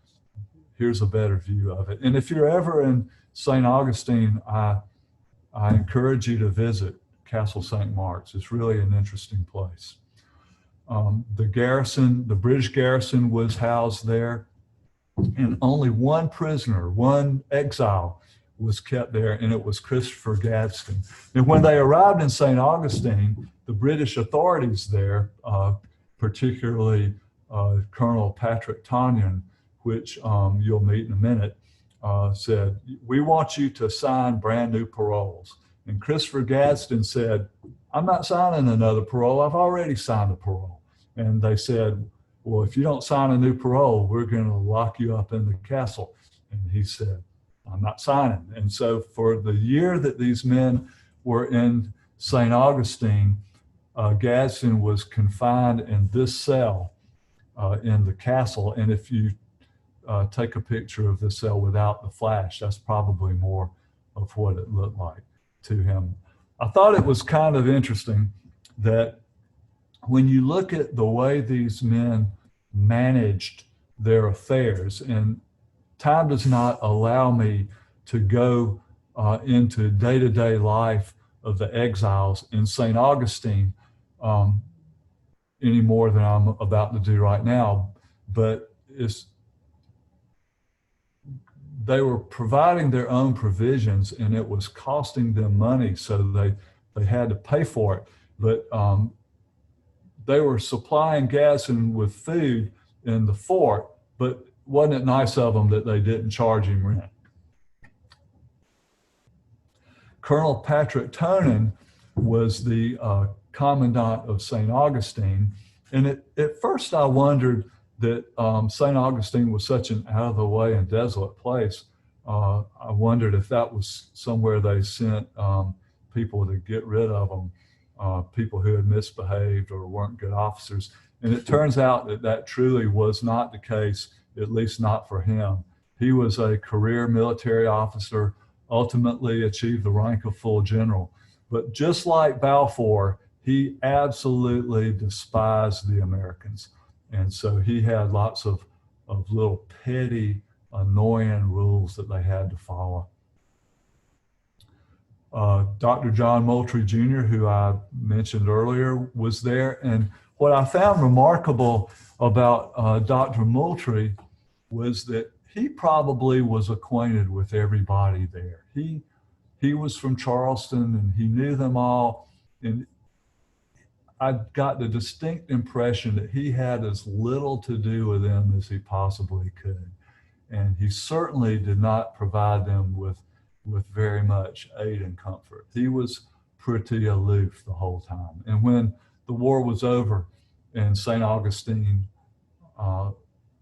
Here's a better view of it. And if you're ever in St. Augustine, I encourage you to visit Castle St. Mark's. It's really an interesting place. The garrison, the British garrison, was housed there, and only one prisoner, one exile, was kept there, and it was Christopher Gaston. And when they arrived in St. Augustine, the British authorities there, particularly Colonel Patrick Tonyan, which you'll meet in a minute, said, "We want you to sign brand new paroles." And Christopher Gaston said, "I'm not signing another parole. I've already signed a parole." And they said, "Well, if you don't sign a new parole, we're going to lock you up in the castle." And he said, I'm not signing. And so for the year that these men were in St. Augustine, Gaston was confined in this cell in the castle. And if you take a picture of the cell without the flash, that's probably more of what it looked like to him. I thought it was kind of interesting that when you look at the way these men managed their affairs, and time does not allow me to go into day-to-day life of the exiles in St. Augustine any more than I'm about to do right now, but they were providing their own provisions, and it was costing them money, so they had to pay for it. But they were supplying Gaston with food in the fort, but wasn't it nice of them that they didn't charge him rent? Colonel Patrick Tonin was the Commandant of St. Augustine, and at first I wondered that St. Augustine was such an out-of-the-way and desolate place. I wondered if that was somewhere they sent people to get rid of them, people who had misbehaved or weren't good officers. And it turns out that that truly was not the case, at least not for him. He was a career military officer, ultimately achieved the rank of full general. But just like Balfour, he absolutely despised the Americans. And so he had lots of little petty, annoying rules that they had to follow. Dr. John Moultrie Jr., who I mentioned earlier, was there. And what I found remarkable about Dr. Moultrie was that he probably was acquainted with everybody there. He was from Charleston, and he knew them all. And I got the distinct impression that he had as little to do with them as he possibly could. And he certainly did not provide them with very much aid and comfort. He was pretty aloof the whole time. And when the war was over and St. Augustine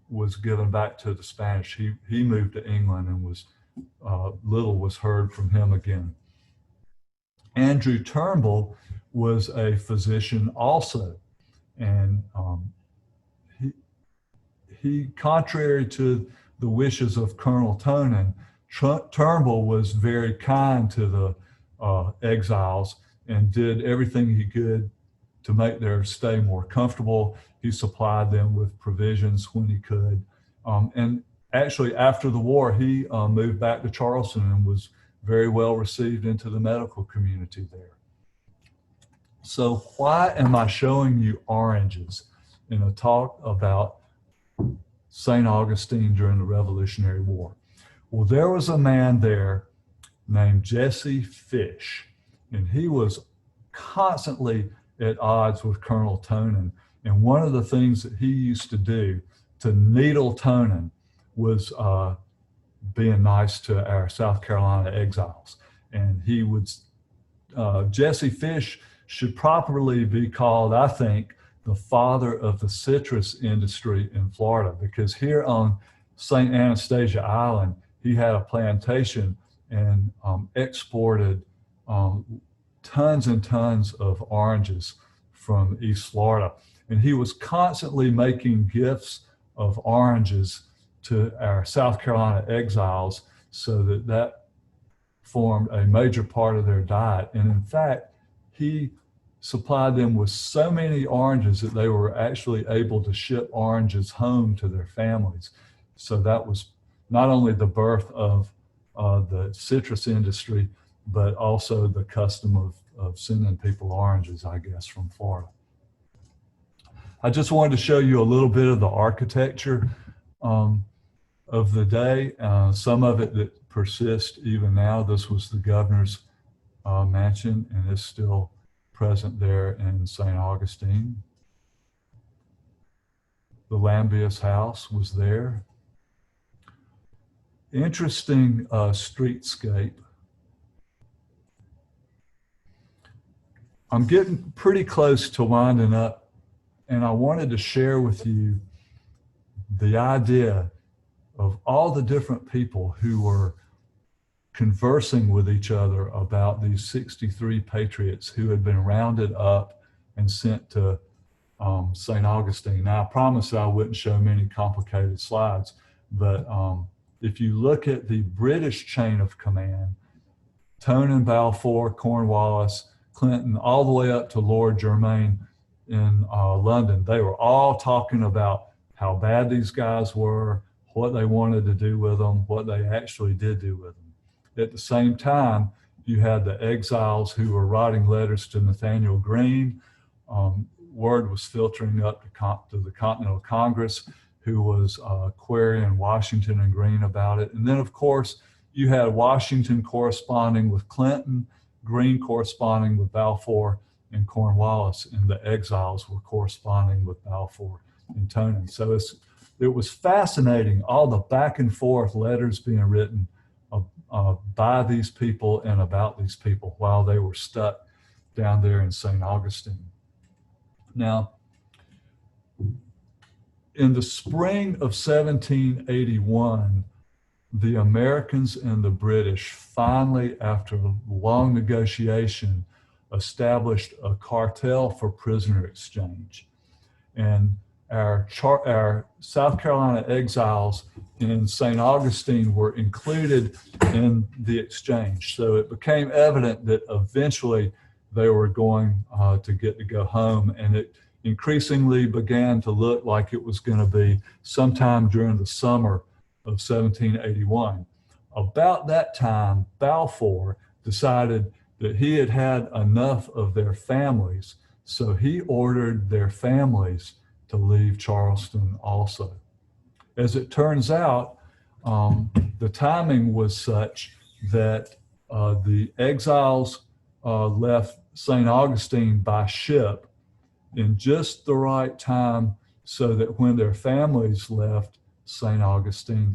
was given back to the Spanish, he moved to England, and little was heard from him again. Andrew Turnbull was a physician also, and he, contrary to the wishes of Colonel Tonin, Turnbull was very kind to the exiles and did everything he could to make their stay more comfortable. He supplied them with provisions when he could. And actually, after the war, he moved back to Charleston and was very well received into the medical community there. So why am I showing you oranges in a talk about St. Augustine during the Revolutionary War? Well, there was a man there named Jesse Fish, and he was constantly at odds with Colonel Tonin. And one of the things that he used to do to needle Tonin was being nice to our South Carolina exiles. And he would, Jesse Fish should properly be called, I think, the father of the citrus industry in Florida, because here on St. Anastasia Island, he had a plantation and exported tons and tons of oranges from East Florida. And he was constantly making gifts of oranges to our South Carolina exiles, so that formed a major part of their diet. And in fact, he supplied them with so many oranges that they were actually able to ship oranges home to their families. So that was not only the birth of the citrus industry, but also the custom of sending people oranges, I guess, from Florida. I just wanted to show you a little bit of the architecture of the day, some of it that persists even now. This was the governor's mansion, and it's still present there in St. Augustine. The Lambius house was there. Interesting streetscape. I'm getting pretty close to winding up, and I wanted to share with you the idea of all the different people who were conversing with each other about these 63 patriots who had been rounded up and sent to St. Augustine. Now, I promised I wouldn't show many complicated slides, but if you look at the British chain of command, Tonin, Balfour, Cornwallis, Clinton, all the way up to Lord Germain in London, they were all talking about how bad these guys were, what they wanted to do with them, what they actually did do with them. At the same time, you had the exiles who were writing letters to Nathaniel Greene. Word was filtering up to the Continental Congress, who was querying Washington and Greene about it. And then, of course, you had Washington corresponding with Clinton, Greene corresponding with Balfour and Cornwallis, and the exiles were corresponding with Balfour and Tonin. So it was fascinating, all the back and forth letters being written by these people and about these people while they were stuck down there in St. Augustine. Now, in the spring of 1781, the Americans and the British finally, after a long negotiation, established a cartel for prisoner exchange. And our South Carolina exiles in St. Augustine were included in the exchange. So it became evident that eventually they were going to get to go home, and it increasingly began to look like it was going to be sometime during the summer of 1781. About that time, Balfour decided that he had had enough of their families, so he ordered their families to leave Charleston also. As it turns out, the timing was such that the exiles left St. Augustine by ship in just the right time so that when their families left St. Augustine,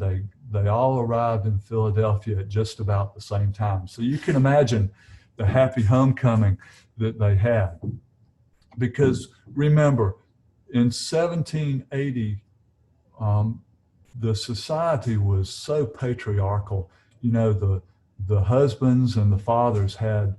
they all arrived in Philadelphia at just about the same time. So you can imagine the happy homecoming that they had. Because remember, in 1780, the society was so patriarchal. You know, the husbands and the fathers had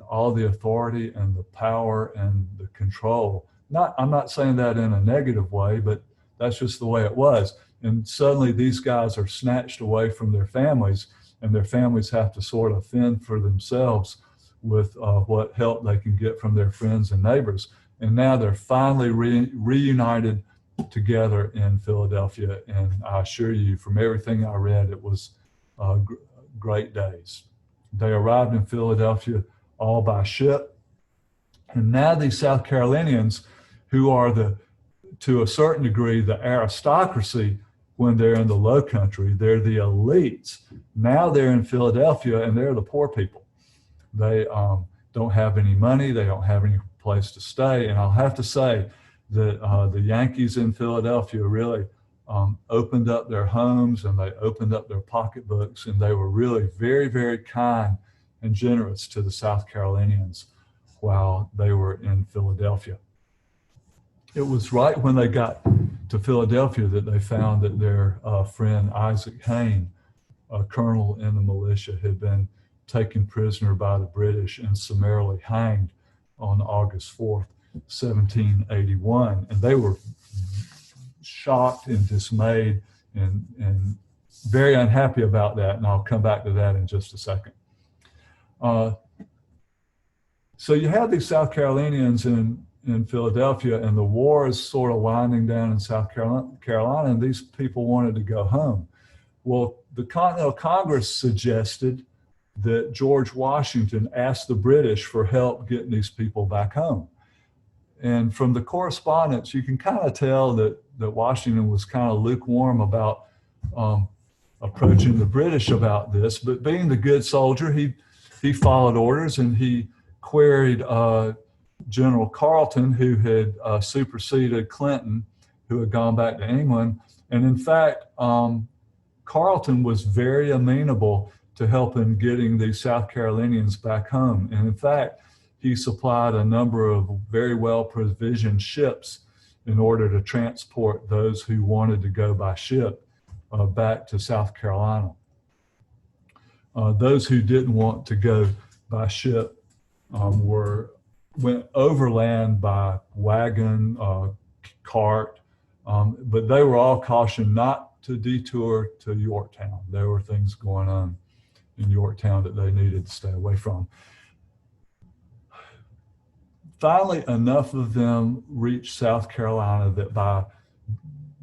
all the authority and the power and the control. I'm not saying that in a negative way, but that's just the way it was. And suddenly these guys are snatched away from their families, and their families have to sort of fend for themselves with what help they can get from their friends and neighbors. And now they're finally reunited together in Philadelphia. And I assure you, from everything I read, it was great days. They arrived in Philadelphia all by ship. And now these South Carolinians, who are to a certain degree, the aristocracy when they're in the Low Country, they're the elites. Now they're in Philadelphia and they're the poor people. They don't have any money, they don't have any place to stay. And I'll have to say that the Yankees in Philadelphia really opened up their homes and they opened up their pocketbooks, and they were really very, very kind and generous to the South Carolinians while they were in Philadelphia. It was right when they got to Philadelphia that they found that their friend Isaac Hayne, a colonel in the militia, had been taken prisoner by the British and summarily hanged on August 4th, 1781. And they were shocked and dismayed and very unhappy about that. And I'll come back to that in just a second. So you have these South Carolinians in Philadelphia, and the war is sort of winding down in South Carolina, and these people wanted to go home. Well, the Continental Congress suggested that George Washington asked the British for help getting these people back home. And from the correspondence, you can kind of tell that Washington was kind of lukewarm about approaching the British about this, but being the good soldier, he followed orders, and he queried General Carleton, who had superseded Clinton, who had gone back to England. And in fact, Carleton was very amenable to helping getting the South Carolinians back home. And in fact, he supplied a number of very well provisioned ships in order to transport those who wanted to go by ship back to South Carolina. Those who didn't want to go by ship went overland by wagon, cart, but they were all cautioned not to detour to Yorktown. There were things going on in Yorktown that they needed to stay away from. Finally, enough of them reached South Carolina that by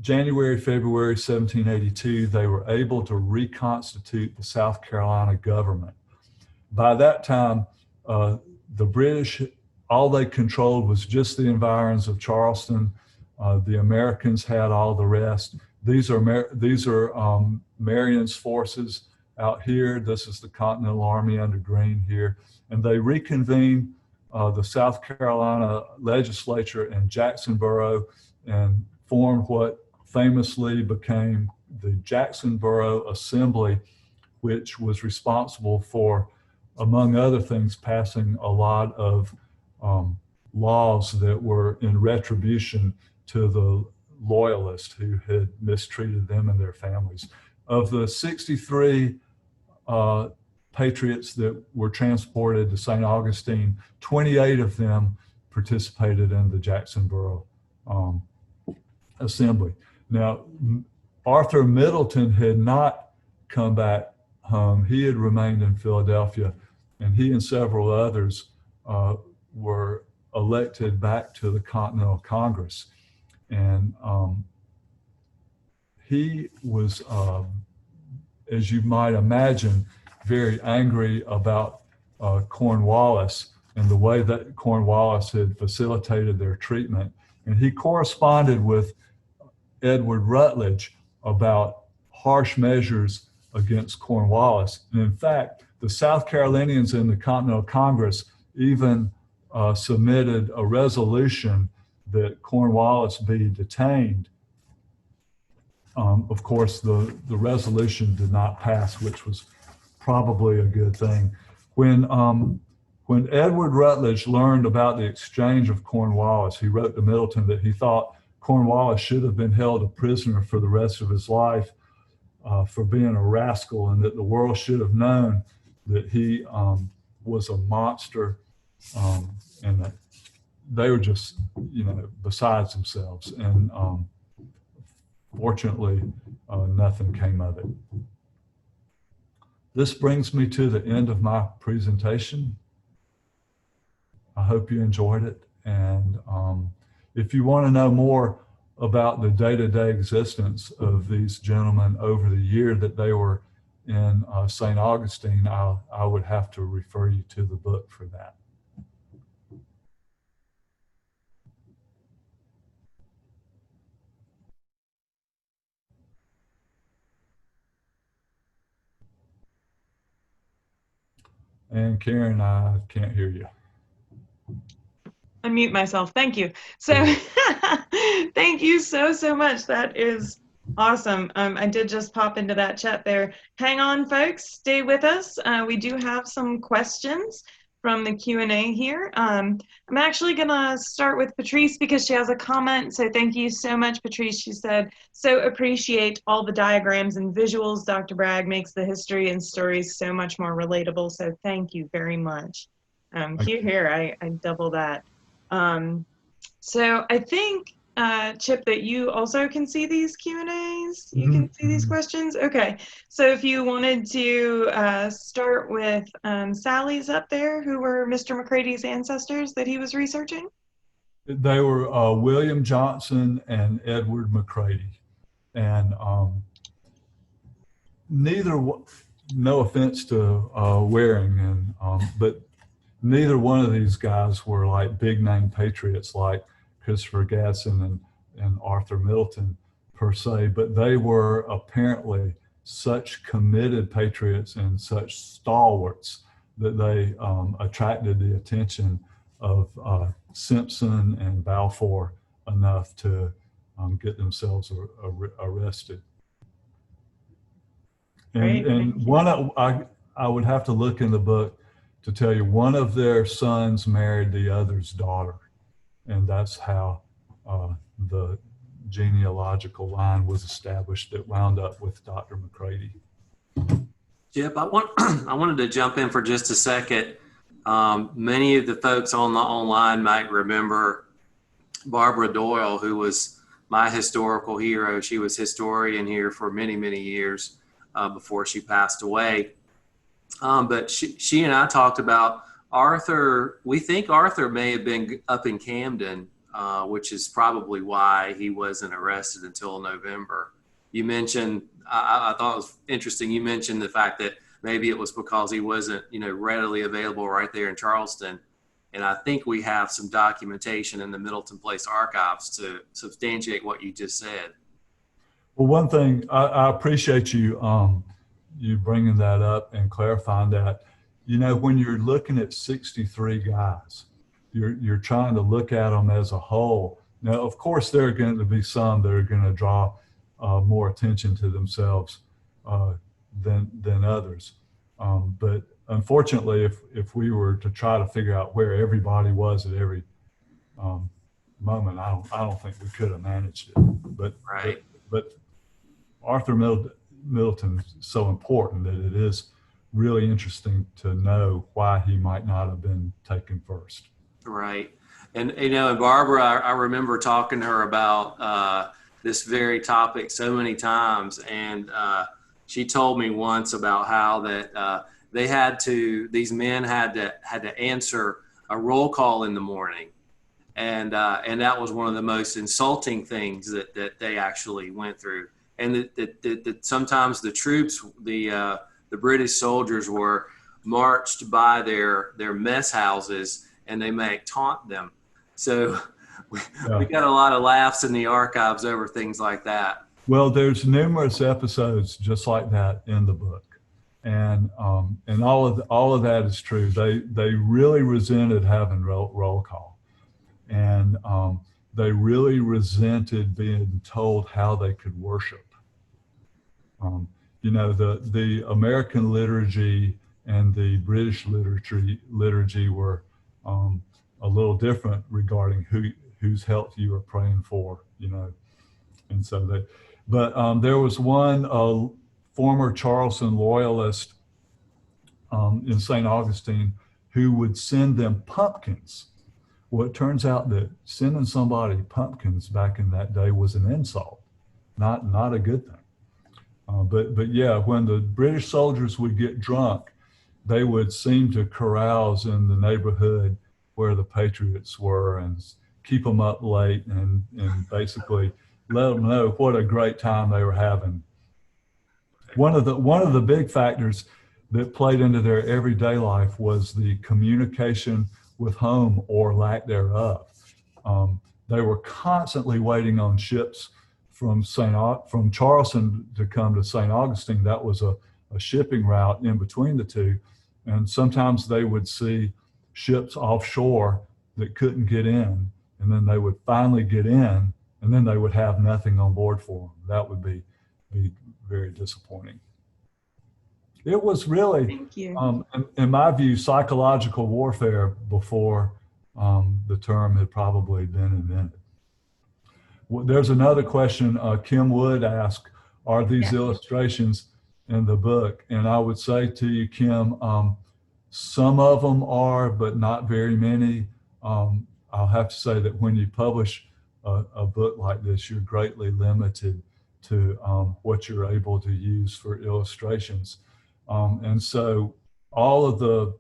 January, February 1782, they were able to reconstitute the South Carolina government. By that time, the British, all they controlled was just the environs of Charleston. The Americans had all the rest. These are Marion's forces out here. This is the Continental Army under Greene here. And they reconvened the South Carolina legislature in Jacksonboro and formed what famously became the Jacksonboro Assembly, which was responsible for, among other things, passing a lot of laws that were in retribution to the loyalists who had mistreated them and their families. Of the 63 Patriots that were transported to St. Augustine, 28 of them participated in the Jacksonboro Assembly. Now, Arthur Middleton had not come back home. He had remained in Philadelphia, and he and several others were elected back to the Continental Congress. And he was, as you might imagine, very angry about Cornwallis and the way that Cornwallis had facilitated their treatment. And he corresponded with Edward Rutledge about harsh measures against Cornwallis. And in fact, the South Carolinians in the Continental Congress even submitted a resolution that Cornwallis be detained. Of course, the resolution did not pass, which was probably a good thing. When Edward Rutledge learned about the exchange of Cornwallis, he wrote to Middleton that he thought Cornwallis should have been held a prisoner for the rest of his life for being a rascal, and that the world should have known that he was a monster, and that they were just, besides themselves. And fortunately, nothing came of it. This brings me to the end of my presentation. I hope you enjoyed it. And if you want to know more about the day-to-day existence of these gentlemen over the year that they were in St. Augustine, I would have to refer you to the book for that. And Karen, I can't hear you. Unmute myself. Thank you. So thank you so much. That is awesome. I did just pop into that chat there. Hang on, folks. Stay with us. We do have some questions from the Q&A here. I'm actually going to start with Patrice because she has a comment. So thank you so much, Patrice. She said, so appreciate all the diagrams and visuals. Dr. Bragg makes the history and stories so much more relatable. So thank you very much. Here, I double that. So I think, Chip, that you also can see these Q&As. You can see these questions. Okay. So if you wanted to start with Sally's up there, who were Mr. Mccrady's ancestors that he was researching? They were William Johnson and Edward Mccrady. And neither, no offense to Waring, but neither one of these guys were like big name patriots like Christopher Gaston and Arthur Middleton per se, but they were apparently such committed patriots and such stalwarts that they attracted the attention of Simpson and Balfour enough to get themselves arrested. And one, I would have to look in the book to tell you, one of their sons married the other's daughter. And that's how genealogical line was established that wound up with Dr. Mccrady. Chip, I wanted to jump in for just a second. Many of the folks online might remember Barbara Doyle, who was my historical hero. She was historian here for many, many years before she passed away. But she and I talked about Arthur. We think Arthur may have been up in Camden, which is probably why he wasn't arrested until November. You mentioned, I thought it was interesting, you mentioned the fact that maybe it was because he wasn't, readily available right there in Charleston. And I think we have some documentation in the Middleton Place archives to substantiate what you just said. Well, one thing, I appreciate you you bringing that up and clarifying that. When you're looking at 63 guys, you're trying to look at them as a whole. Now, of course, there are going to be some that are going to draw more attention to themselves than others. But unfortunately, if we were to try to figure out where everybody was at every moment, I don't think we could have managed it. But right. But Arthur Middleton is so important that it is really interesting to know why he might not have been taken first. Right. And, and Barbara, I remember talking to her about this very topic so many times. And she told me once about how that these men had to answer a roll call in the morning. And that was one of the most insulting things that they actually went through. And that sometimes the troops, the British soldiers were marched by their mess houses and they might taunt them. So we got a lot of laughs in the archives over things like that. Well, there's numerous episodes just like that in the book. And all of that is true. They really resented having roll call. And they really resented being told how they could worship. The American liturgy and the British liturgy were a little different regarding whose health you were praying for, and so but there was one former Charleston loyalist in St. Augustine who would send them pumpkins. Well, it turns out that sending somebody pumpkins back in that day was an insult, not a good thing. But yeah, when the British soldiers would get drunk, they would seem to carouse in the neighborhood where the Patriots were and keep them up late and basically let them know what a great time they were having. One of the big factors that played into their everyday life was the communication with home or lack thereof. They were constantly waiting on ships from Charleston to come to St. Augustine. That was a shipping route in between the two. And sometimes they would see ships offshore that couldn't get in, and then they would finally get in, and then they would have nothing on board for them. That would be very disappointing. It was really, Thank you. In my view, psychological warfare before the term had probably been invented. Well, there's another question Kim Wood asked, are these illustrations in the book? And I would say to you, Kim, some of them are, but not very many. I'll have to say that when you publish a book like this, you're greatly limited to what you're able to use for illustrations. And so all of the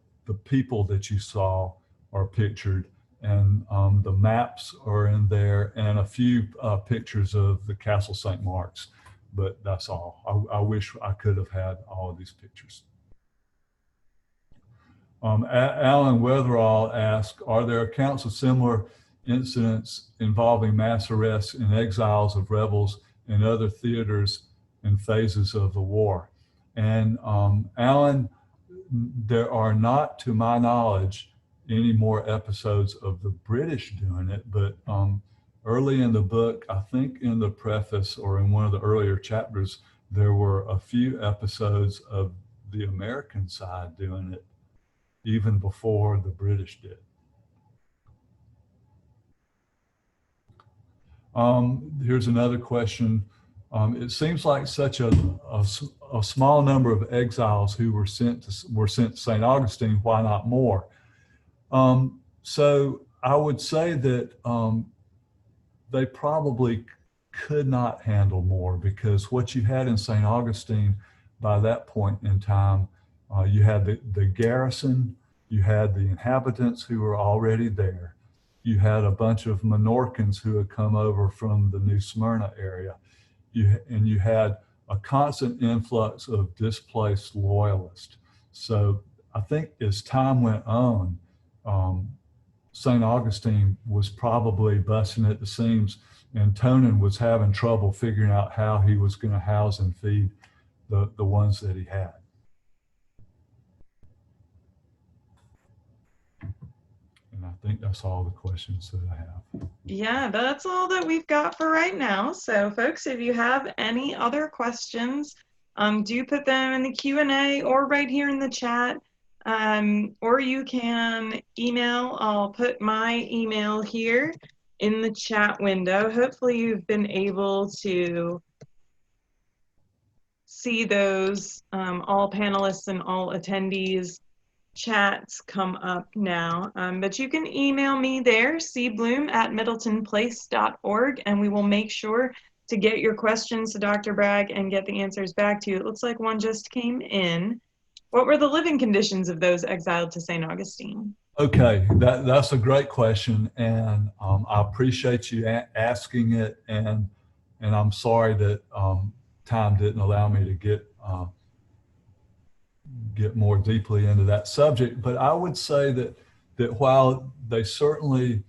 people that you saw are pictured, and the maps are in there, and a few pictures of the Castle St. Mark's, but that's all. I wish I could have had all of these pictures. Alan Weatherall asked, are there accounts of similar incidents involving mass arrests and exiles of rebels in other theaters and phases of the war? And Alan, there are not, to my knowledge, any more episodes of the British doing it, but early in the book, I think in the preface or in one of the earlier chapters, there were a few episodes of the American side doing it even before the British did. Here's another question. It seems like such a small number of exiles who were sent to St. Augustine. Why not more? So I would say that they probably could not handle more, because what you had in St. Augustine by that point in time, you had the garrison, you had the inhabitants who were already there, you had a bunch of Minorcans who had come over from the New Smyrna area, and you had a constant influx of displaced loyalists. So I think as time went on, St. Augustine was probably busting at the seams, and Tonin was having trouble figuring out how he was going to house and feed the ones that he had. And I think that's all the questions that I have. Yeah, that's all that we've got for right now. So folks, if you have any other questions, do put them in the Q&A or right here in the chat. Or you can email. I'll put my email here in the chat window. Hopefully you've been able to see those all panelists and all attendees chats come up now. But you can email me there, cbloom@middletonplace.org, and we will make sure to get your questions to Dr. Bragg and get the answers back to you. It looks like one just came in. What were the living conditions of those exiled to St. Augustine? Okay, that's a great question, and I appreciate you asking it, and I'm sorry that time didn't allow me to get more deeply into that subject. But I would say that while they certainly,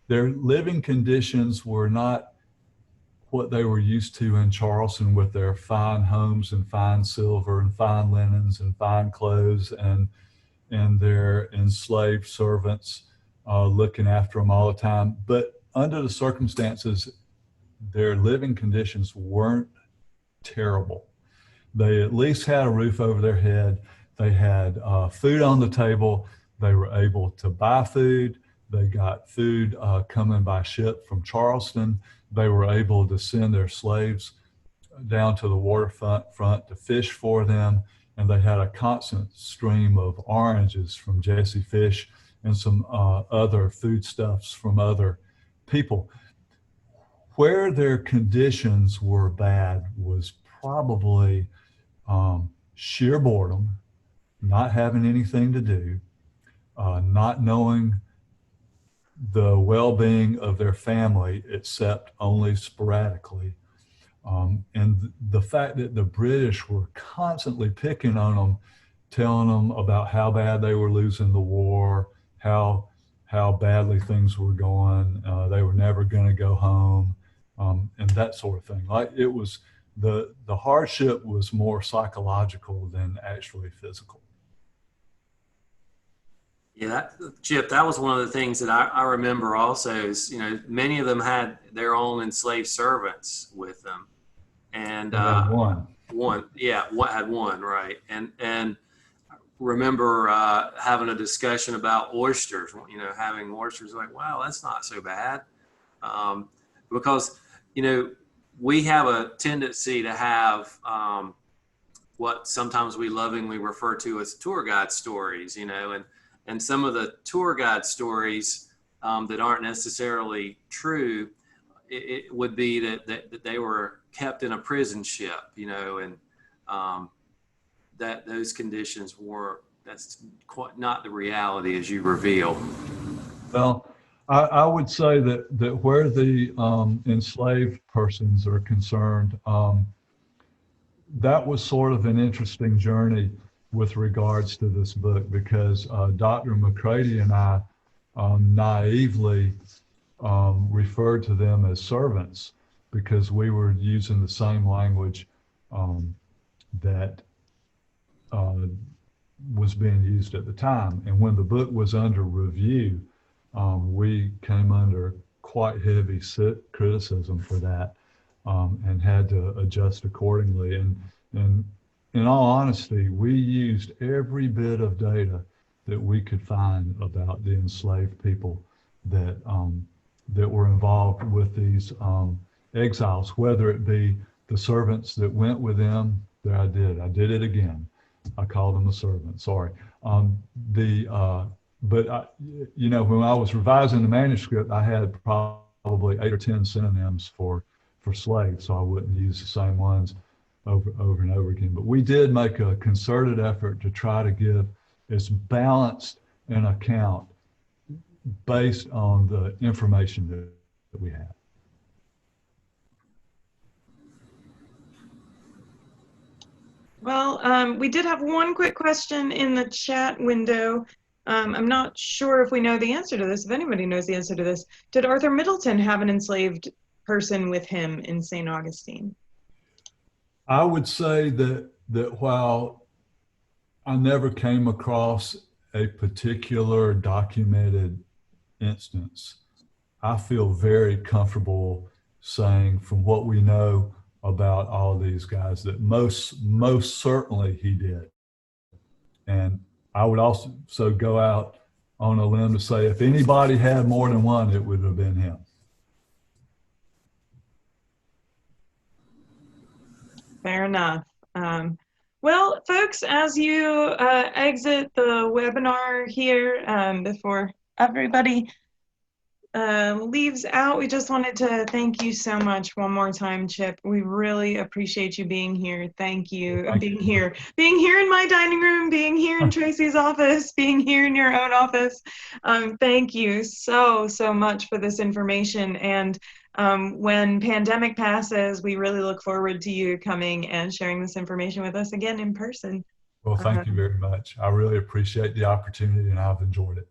their living conditions were not what they were used to in Charleston, with their fine homes and fine silver and fine linens and fine clothes and their enslaved servants looking after them all the time. But under the circumstances, their living conditions weren't terrible. They at least had a roof over their head. They had food on the table. They were able to buy food. They got food coming by ship from Charleston. They were able to send their slaves down to the waterfront to fish for them. And they had a constant stream of oranges from Jesse Fish and some other foodstuffs from other people. Where their conditions were bad was probably sheer boredom, not having anything to do, not knowing the well-being of their family except only sporadically. And the fact that the British were constantly picking on them, telling them about how bad they were losing the war, how badly things were going, they were never going to go home, and that sort of thing. Like, it was, the hardship was more psychological than actually physical. Yeah, Chip, that was one of the things that I remember also is, many of them had their own enslaved servants with them. And had one, right. And remember having a discussion about oysters, having oysters, like, wow, that's not so bad. Because, we have a tendency to have what sometimes we lovingly refer to as tour guide stories, and some of the tour guide stories that aren't necessarily true, it would be that they were kept in a prison ship, and that those conditions that's quite not the reality as you reveal. Well, I would say that where the enslaved persons are concerned, that was sort of an interesting journey with regards to this book, because Dr. Mccrady and I naively referred to them as servants, because we were using the same language that was being used at the time. And when the book was under review, we came under quite heavy criticism for that, and had to adjust accordingly. And in all honesty, we used every bit of data that we could find about the enslaved people that that were involved with these exiles, whether it be the servants that went with them. There I did it again. I called them a servant, sorry. But when I was revising the manuscript, I had probably 8 or 10 synonyms for slaves, so I wouldn't use the same ones over and over again. But we did make a concerted effort to try to give as balanced an account based on the information that we have. Well, we did have one quick question in the chat window. I'm not sure if we know the answer to this. If anybody knows the answer to this, did Arthur Middleton have an enslaved person with him in St. Augustine? I would say that while I never came across a particular documented instance, I feel very comfortable saying, from what we know about all these guys, that most certainly he did. And I would also go out on a limb to say, if anybody had more than one, it would have been him. Fair enough. Well, folks, as you exit the webinar here, before everybody leaves out, we just wanted to thank you so much one more time, Chip. We really appreciate you being here. Thank you. Thank being you. here in my dining room, being here in Tracy's office, being here in your own office. Thank you so much for this information. And when pandemic passes, we really look forward to you coming and sharing this information with us again in person. Well, thank you very much. I really appreciate the opportunity, and I've enjoyed it.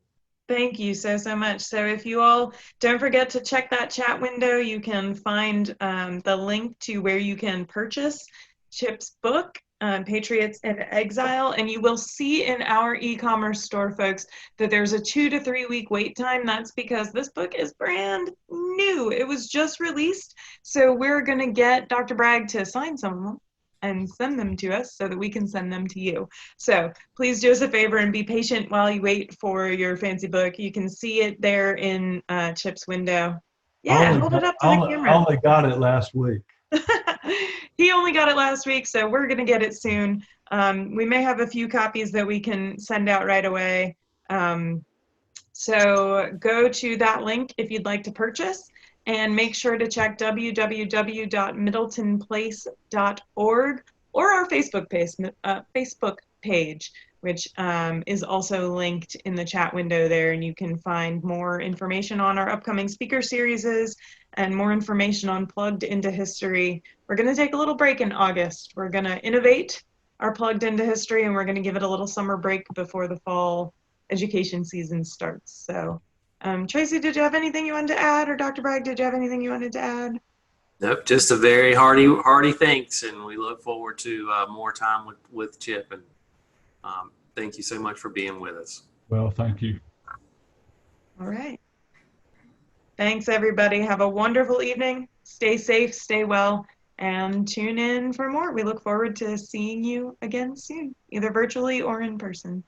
Thank you so much. So if you all don't forget to check that chat window, you can find the link to where you can purchase Chip's book, Patriots in Exile, and you will see in our e-commerce store, folks, that there's a 2 to 3 week wait time. That's because this book is brand new. It was just released, so we're going to get Dr. Bragg to sign some of them and send them to us so that we can send them to you. So please do us a favor and be patient while you wait for your fancy book. You can see it there in Chip's window. Yeah, hold it up to the camera. I only got it last week. He only got it last week, so we're going to get it soon. We may have a few copies that we can send out right away. So go to that link if you'd like to purchase, and make sure to check www.middletonplace.org or our Facebook page, which is also linked in the chat window there, and you can find more information on our upcoming speaker series and more information on Plugged Into History. We're going to take a little break in August. We're going to innovate our Plugged Into History, and we're going to give it a little summer break before the fall education season starts. So Tracy, did you have anything you wanted to add, or Dr. Bragg, did you have anything you wanted to add? Nope, just a very hearty thanks, and we look forward to more time with Chip. And thank you so much for being with us. Well, thank you. All right. Thanks, everybody. Have a wonderful evening. Stay safe, stay well, and tune in for more. We look forward to seeing you again soon, either virtually or in person.